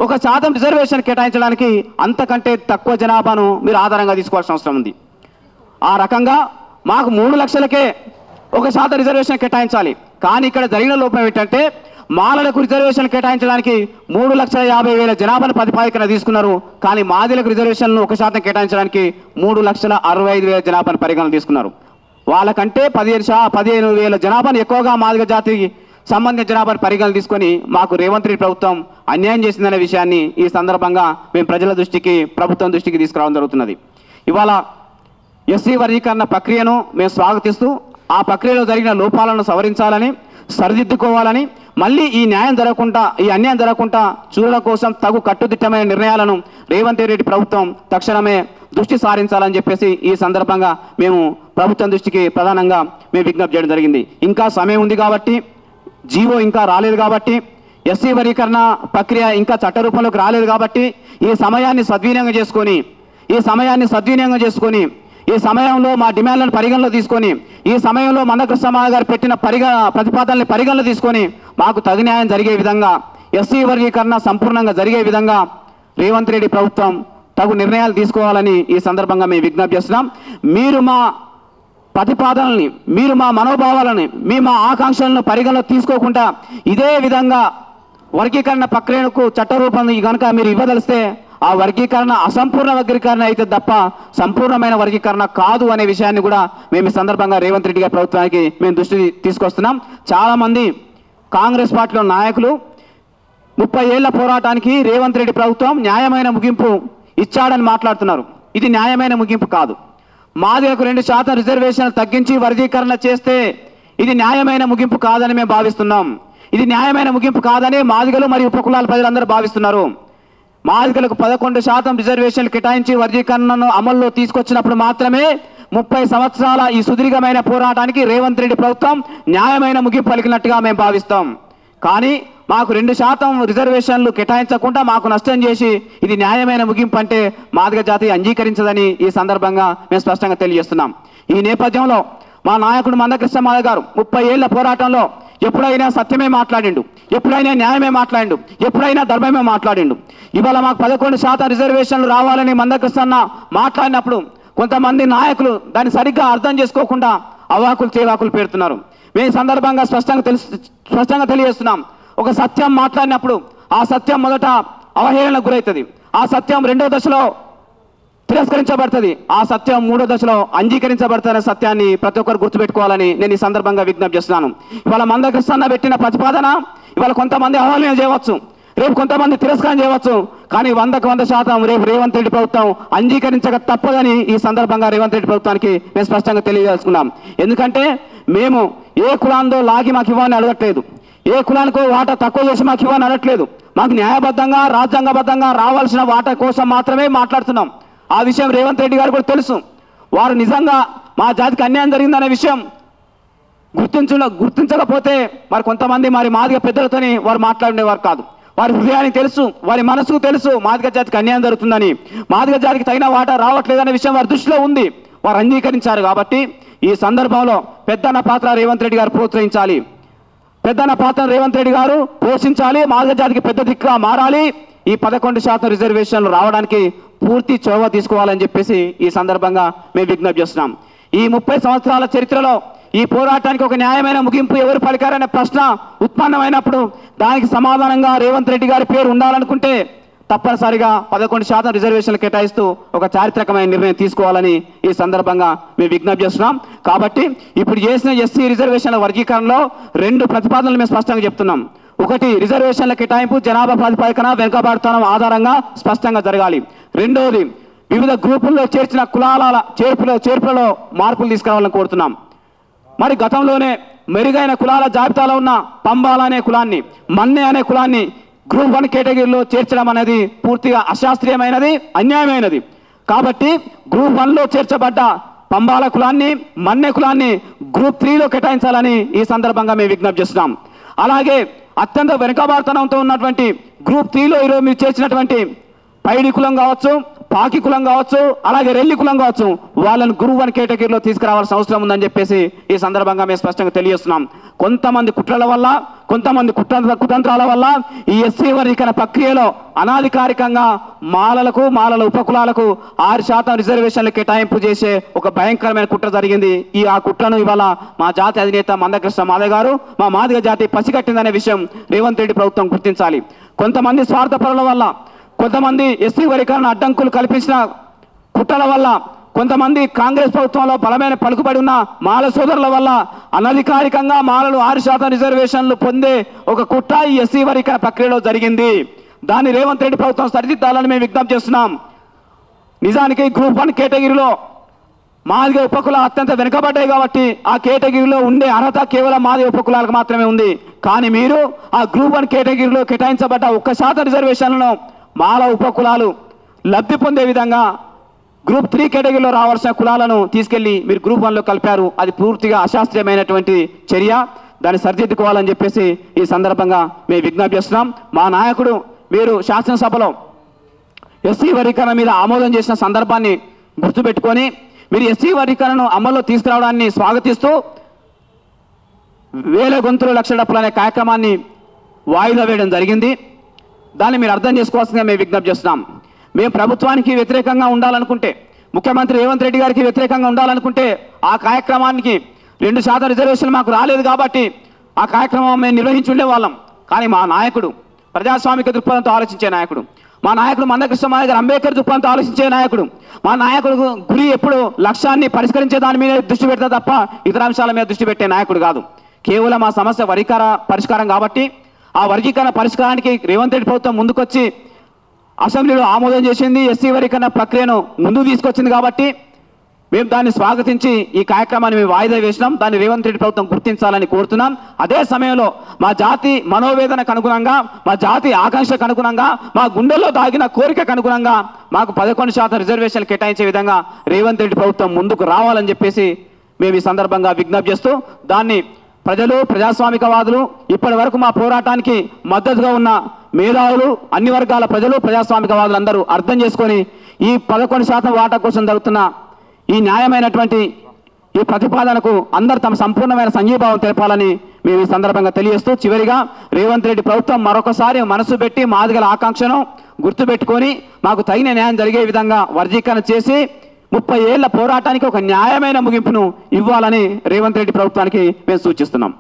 1% రిజర్వేషన్ కేటాయించడానికి అంతకంటే తక్కువ జనాభాను మీరు ఆధారంగా తీసుకోవాల్సిన అవసరం ఉంది. ఆ రకంగా మాకు 3 లక్షలకే 1% రిజర్వేషన్ కేటాయించాలి. కానీ ఇక్కడ జరిగిన లోపం ఏంటంటే మాలలకు రిజర్వేషన్ కేటాయించడానికి 3,50,000 జనాభాను ప్రతిపాదికన తీసుకున్నారు. కానీ మాదిలకు రిజర్వేషన్లు 1% కేటాయించడానికి 3,65,000 జనాభాను పరిగణన తీసుకున్నారు. వాళ్ళకంటే 15,000 జనాభాను ఎక్కువగా మాదిగ జాతికి సంబంధించిన జనాభాను పరిగణన తీసుకొని మాకు రేవంత్ రెడ్డి ప్రభుత్వం అన్యాయం చేసిందనే విషయాన్ని ఈ సందర్భంగా మేము ప్రజల దృష్టికి, ప్రభుత్వం దృష్టికి తీసుకురావడం జరుగుతున్నది. ఇవాళ ఎస్సీ వర్గీకరణ ప్రక్రియను మేము స్వాగతిస్తూ ఆ ప్రక్రియలో జరిగిన లోపాలను సవరించాలని, సరిదిద్దుకోవాలని, మళ్ళీ ఈ అన్యాయం జరగకుండా చూడడం కోసం తగు కట్టుదిట్టమైన నిర్ణయాలను రేవంత్ రెడ్డి ప్రభుత్వం తక్షణమే దృష్టి సారించాలని చెప్పేసి ఈ సందర్భంగా మేము ప్రభుత్వం దృష్టికి ప్రధానంగా మేము విజ్ఞప్తి చేయడం జరిగింది. ఇంకా సమయం ఉంది కాబట్టి, జీవో ఇంకా రాలేదు కాబట్టి, ఎస్సీ వర్గీకరణ ప్రక్రియ ఇంకా చట్ట రూపంలోకి రాలేదు కాబట్టి ఈ సమయాన్ని సద్వినియోగం చేసుకొని ఈ సమయంలో మా డిమాండ్లను పరిగణలో తీసుకొని, ఈ సమయంలో మందకృష్ణ గారు పెట్టిన ప్రతిపాదనల్ని పరిగణలో తీసుకొని మాకు తగు న్యాయం జరిగే విధంగా, ఎస్సీ వర్గీకరణ సంపూర్ణంగా జరిగే విధంగా రేవంత్ రెడ్డి ప్రభుత్వం తగు నిర్ణయాలు తీసుకోవాలని ఈ సందర్భంగా మేము విజ్ఞప్తి చేస్తున్నాం. మీరు మా ప్రతిపాదనల్ని, మీరు మా మనోభావాలని, మా ఆకాంక్షలను పరిగణలో తీసుకోకుండా ఇదే విధంగా వర్గీకరణ ప్రక్రియకు చట్టరూపం కనుక మీరు ఇవ్వదలిస్తే ఆ వర్గీకరణ అసంపూర్ణ వర్గీకరణ అయితే తప్ప సంపూర్ణమైన వర్గీకరణ కాదు అనే విషయాన్ని కూడా మేము ఈ సందర్భంగా రేవంత్ రెడ్డి గారి ప్రభుత్వానికి మేము దృష్టి తీసుకొస్తున్నాం. చాలామంది కాంగ్రెస్ పార్టీలో నాయకులు 30 ఏళ్ల పోరాటానికి రేవంత్ రెడ్డి ప్రభుత్వం న్యాయమైన ముగింపు ఇచ్చాడని మాట్లాడుతున్నారు. ఇది న్యాయమైన ముగింపు కాదు. మాదిగలకు 2% రిజర్వేషన్లు తగ్గించి వర్గీకరణ చేస్తే ఇది న్యాయమైన ముగింపు కాదని మేము భావిస్తున్నాం. ఇది న్యాయమైన ముగింపు కాదని మాదిగలు మరియు ఉపకులాల ప్రజలందరూ భావిస్తున్నారు. మాదిగలకు 11% రిజర్వేషన్లు కేటాయించి వర్గీకరణను అమల్లో తీసుకొచ్చినప్పుడు మాత్రమే 30 సంవత్సరాల ఈ సుదీర్ఘమైన పోరాటానికి రేవంత్ రెడ్డి ప్రభుత్వం న్యాయమైన ముగింపు పలికినట్టుగా మేము భావిస్తాం. కానీ మాకు 2% రిజర్వేషన్లు కేటాయించకుండా మాకు నష్టం చేసి ఇది న్యాయమైన ముగింపు అంటే మాదిగ జాతి అంగీకరించదని ఈ సందర్భంగా మేము స్పష్టంగా తెలియజేస్తున్నాం. ఈ నేపథ్యంలో మా నాయకుడు మందకృష్ణ గారు 30 ఏళ్ల పోరాటంలో ఎప్పుడైనా సత్యమే మాట్లాడిండు, ఎప్పుడైనా న్యాయమే మాట్లాడిండు, ఎప్పుడైనా ధర్మమే మాట్లాడిండు. ఇవాళ మాకు 11% రిజర్వేషన్లు రావాలని మందకృష్ణ మాట్లాడినప్పుడు కొంతమంది నాయకులు దాన్ని సరిగ్గా అర్థం చేసుకోకుండా అవాకులు చేవాకులు పెడుతున్నారు. మేము సందర్భంగా స్పష్టంగా తెలియజేస్తున్నాం. ఒక సత్యం మాట్లాడినప్పుడు ఆ సత్యం మొదట అవహేళనకు గురవుతుంది, ఆ సత్యం 2వ దశలో తిరస్కరించబడుతుంది, ఆ సత్యం 3వ దశలో అంగీకరించబడుతున్న సత్యాన్ని ప్రతి ఒక్కరు గుర్తుపెట్టుకోవాలని నేను ఈ సందర్భంగా విజ్ఞప్తి చేస్తున్నాను. ఇవాళ మందకృష్ణ పెట్టిన ప్రతిపాదన ఇవాళ కొంతమంది అవహేళన చేయవచ్చు, రేపు కొంతమంది తిరస్కారం చేయవచ్చు, కానీ 100కు 100% రేపు రేవంత్ రెడ్డి ప్రభుత్వం అంగీకరించక తప్పదని ఈ సందర్భంగా రేవంత్ రెడ్డి ప్రభుత్వానికి మేము స్పష్టంగా తెలియజేసుకున్నాం. ఎందుకంటే మేము ఏ కులాందో లాగి మాకు ఇవ్వని అడగట్లేదు, ఏ కులానికో వాటా తక్కువ చేసి మాకు ఇవ్వని అడగట్లేదు. మాకు న్యాయబద్ధంగా రాజ్యాంగబద్ధంగా రావాల్సిన వాటా కోసం మాత్రమే మాట్లాడుతున్నాం. ఆ విషయం రేవంత్ రెడ్డి గారు కూడా తెలుసు. వారు నిజంగా మా జాతికి అన్యాయం జరిగిందనే విషయం గుర్తించకపోతే మరి కొంతమంది మాదిగ పెద్దలతోని వారు మాట్లాడేవారు కాదు. వారి హృదయానికి తెలుసు, వారి మనసుకు తెలుసు మాదిగ జాతికి అన్యాయం జరుగుతుందని, మాదిగ జాతికి తగిన వాటా రావట్లేదనే విషయం వారి దృష్టిలో ఉంది. వారు అంగీకరించారు. కాబట్టి ఈ సందర్భంలో పెద్దన్న పాత్ర రేవంత్ రెడ్డి గారు ప్రోత్సహించాలి, పెద్దన్న పాత్ర రేవంత్ రెడ్డి గారు పోషించాలి, మాదిగ జాతికి పెద్ద దిక్కుగా మారాలి. ఈ 11% రిజర్వేషన్లు రావడానికి పూర్తి చొరవ తీసుకోవాలని చెప్పేసి ఈ సందర్భంగా మేము విజ్ఞప్తి చేస్తున్నాం. ఈ 30 సంవత్సరాల చరిత్రలో ఈ పోరాటానికి ఒక న్యాయమైన ముగింపు ఎవరు పలికారనే ప్రశ్న ఉత్పన్నమైనప్పుడు దానికి సమాధానంగా రేవంత్ రెడ్డి గారి పేరు ఉండాలనుకుంటే తప్పనిసరిగా 11% రిజర్వేషన్లు కేటాయిస్తూ ఒక చారిత్రకమైన నిర్ణయం తీసుకోవాలని ఈ సందర్భంగా మేము విజ్ఞప్తి చేస్తున్నాం. కాబట్టి ఇప్పుడు చేసిన ఎస్సీ రిజర్వేషన్ల వర్గీకరణలో 2 ప్రతిపాదనలు మేము స్పష్టంగా చెప్తున్నాం. ఒకటి, రిజర్వేషన్ల కేటాయింపు జనాభా ప్రాతిపదికన వెనుకబాటుతనం ఆధారంగా స్పష్టంగా జరగాలి. రెండవది, వివిధ గ్రూపుల్లో చేర్చిన కులాల చేర్పులలో మార్పులు తీసుకురావాలని కోరుతున్నాం. మరి గతంలోనే మెరుగైన కులాల జాబితాలో ఉన్న పంబాల అనే కులాన్ని, మన్నే అనే కులాన్ని గ్రూప్ 1 కేటగిరీలో చేర్చడం అనేది పూర్తిగా అశాస్త్రీయమైనది, అన్యాయమైనది. కాబట్టి గ్రూప్ 1లో చేర్చబడ్డ పంబాల కులాన్ని, మన్నే కులాన్ని గ్రూప్ 3లో కేటాయించాలని ఈ సందర్భంగా మేము విజ్ఞప్తి చేస్తున్నాం. అలాగే అత్యంత వెనుకబాటుతనంతో ఉన్నటువంటి గ్రూప్ 3లో ఈరోజు మీరు చేర్చినటువంటి పైడి కులం కావచ్చు, పాకి కులం కావచ్చు, అలాగే రెల్లి కులం కావచ్చు, వాళ్ళని గ్రూప్ 1 కేటగిరీలో తీసుకురావాల్సిన అవసరం ఉందని చెప్పేసి ఈ సందర్భంగా మేము స్పష్టంగా తెలియజేస్తున్నాం. కొంతమంది కుట్రల వల్ల, కొంతమంది కుతంత్రాల వల్ల ఈ ఎస్సీ వర్గీకరణ ప్రక్రియలో అనాధికారికంగా మాలల ఉపకులాలకు 6% రిజర్వేషన్లు కేటాయింపు చేసే ఒక భయంకరమైన కుట్ర జరిగింది. ఆ కుట్రను ఇవాళ మా జాతి అధినేత మందకృష్ణ మాదిగ గారు, మా మాదిగ జాతి పసిగట్టిందనే విషయం రేవంత్ రెడ్డి ప్రభుత్వం గుర్తించాలి. కొంతమంది స్వార్థపరుల వల్ల, కొంతమంది ఎస్సీ వర్గీకరణ అడ్డంకులు కల్పించిన కుట్రల వల్ల, కొంతమంది కాంగ్రెస్ ప్రభుత్వంలో బలమైన పలుకుబడి ఉన్న మాల సోదరుల వల్ల అనధికారికంగా మాలలు 6% రిజర్వేషన్లు పొందే ఒక కుట్ర ఈ ఎస్సీ వర్గీకరణ ప్రక్రియలో జరిగింది. దాన్ని రేవంత్ రెడ్డి ప్రభుత్వం సరిదిద్దాలని మేము విజ్ఞప్తి చేస్తున్నాం. నిజానికి గ్రూప్ 1 కేటగిరీలో మాదిగ ఉపకుల అత్యంత వెనుకబడ్డాయి కాబట్టి ఆ కేటగిరీలో ఉండే అర్హత కేవలం మాదిగ ఉపకులాలకు మాత్రమే ఉంది. కానీ మీరు ఆ గ్రూప్ 1 కేటగిరీలో కేటాయించబడ్డ 1% రిజర్వేషన్లను మాల ఉపకులాలు లబ్ధి పొందే విధంగా గ్రూప్ 3 కేటగిరీలో రావాల్సిన కులాలను తీసుకెళ్లి మీరు గ్రూప్ 1లో కలిపారు. అది పూర్తిగా అశాస్త్రీయమైనటువంటి చర్య. దాన్ని సరిదిద్దుకోవాలని చెప్పేసి ఈ సందర్భంగా మేము విజ్ఞప్తి చేస్తున్నాం. మా నాయకుడు మీరు శాసనసభలో ఎస్సీ వర్గీకరణ మీద ఆమోదం చేసిన సందర్భాన్ని గుర్తుపెట్టుకొని మీరు ఎస్సీ వర్గీకరణను అమల్లో తీసుకురావడాన్ని స్వాగతిస్తూ వేల గొంతులు లక్షల డబ్బులు అనే కార్యక్రమాన్ని వాయిదా వేయడం జరిగింది. దాన్ని మీరు అర్థం చేసుకోవాల్సిందిగా మేము విజ్ఞప్తి చేస్తున్నాం. మేము ప్రభుత్వానికి వ్యతిరేకంగా ఉండాలనుకుంటే, ముఖ్యమంత్రి రేవంత్ రెడ్డి గారికి వ్యతిరేకంగా ఉండాలనుకుంటే ఆ కార్యక్రమానికి 2% రిజర్వేషన్లు మాకు రాలేదు కాబట్టి ఆ కార్యక్రమం మేము నిర్వహించి ఉండేవాళ్ళం. కానీ మా నాయకుడు ప్రజాస్వామిక దృక్పథంతో ఆలోచించే నాయకుడు, మా నాయకుడు మందకృష్ణ మాదిగ గారు అంబేద్కర్ దృక్పథంతో ఆలోచించే నాయకుడు, మా నాయకుడు గురి ఎప్పుడు లక్ష్యాన్ని పరిష్కరించే దాని మీద దృష్టి పెడతా తప్ప ఇతర అంశాల మీద దృష్టి పెట్టే నాయకుడు కాదు. కేవలం ఆ సమస్య పరిష్కారం కాబట్టి ఆ వర్గీకరణ పరిష్కారానికి రేవంత్ రెడ్డి ప్రభుత్వం ముందుకొచ్చి అసెంబ్లీలో ఆమోదం చేసింది, ఎస్సీ వర్గీకరణ ప్రక్రియను ముందుకు తీసుకొచ్చింది కాబట్టి మేము దాన్ని స్వాగతించి ఈ కార్యక్రమాన్ని మేము వాయిదా వేసినాం. దాన్ని రేవంత్ రెడ్డి ప్రభుత్వం గుర్తించాలని కోరుతున్నాం. అదే సమయంలో మా జాతి మనోవేదనకు అనుగుణంగా, మా జాతి ఆకాంక్షకు అనుగుణంగా, మా గుండెల్లో దాగిన కోరికకు అనుగుణంగా మాకు 11% రిజర్వేషన్లు కేటాయించే విధంగా రేవంత్ రెడ్డి ప్రభుత్వం ముందుకు రావాలని చెప్పేసి మేము ఈ సందర్భంగా విజ్ఞప్తి చేస్తూ దాన్ని ప్రజలు, ప్రజాస్వామికవాదులు, ఇప్పటి వరకు మా పోరాటానికి మద్దతుగా ఉన్న మేధావులు, అన్ని వర్గాల ప్రజలు, ప్రజాస్వామికవాదులు అందరూ అర్థం చేసుకొని ఈ 11% వాటా కోసం జరుగుతున్న ఈ న్యాయమైనటువంటి ఈ ప్రతిపాదనకు అందరూ తమ సంపూర్ణమైన సంఘీభావం తెలపాలని మేము ఈ సందర్భంగా తెలియజేస్తూ, చివరిగా రేవంత్ రెడ్డి ప్రభుత్వం మరొకసారి మనసు పెట్టి మాదిగల ఆకాంక్షను గుర్తుపెట్టుకొని మాకు తగిన న్యాయం జరిగే విధంగా వర్గీకరణ చేసి 30 ఏళ్ల పోరాటానికి ఒక న్యాయమైన ముగింపును ఇవ్వాలని రేవంత్ రెడ్డి ప్రభుత్వానికి మేము సూచిస్తున్నాం.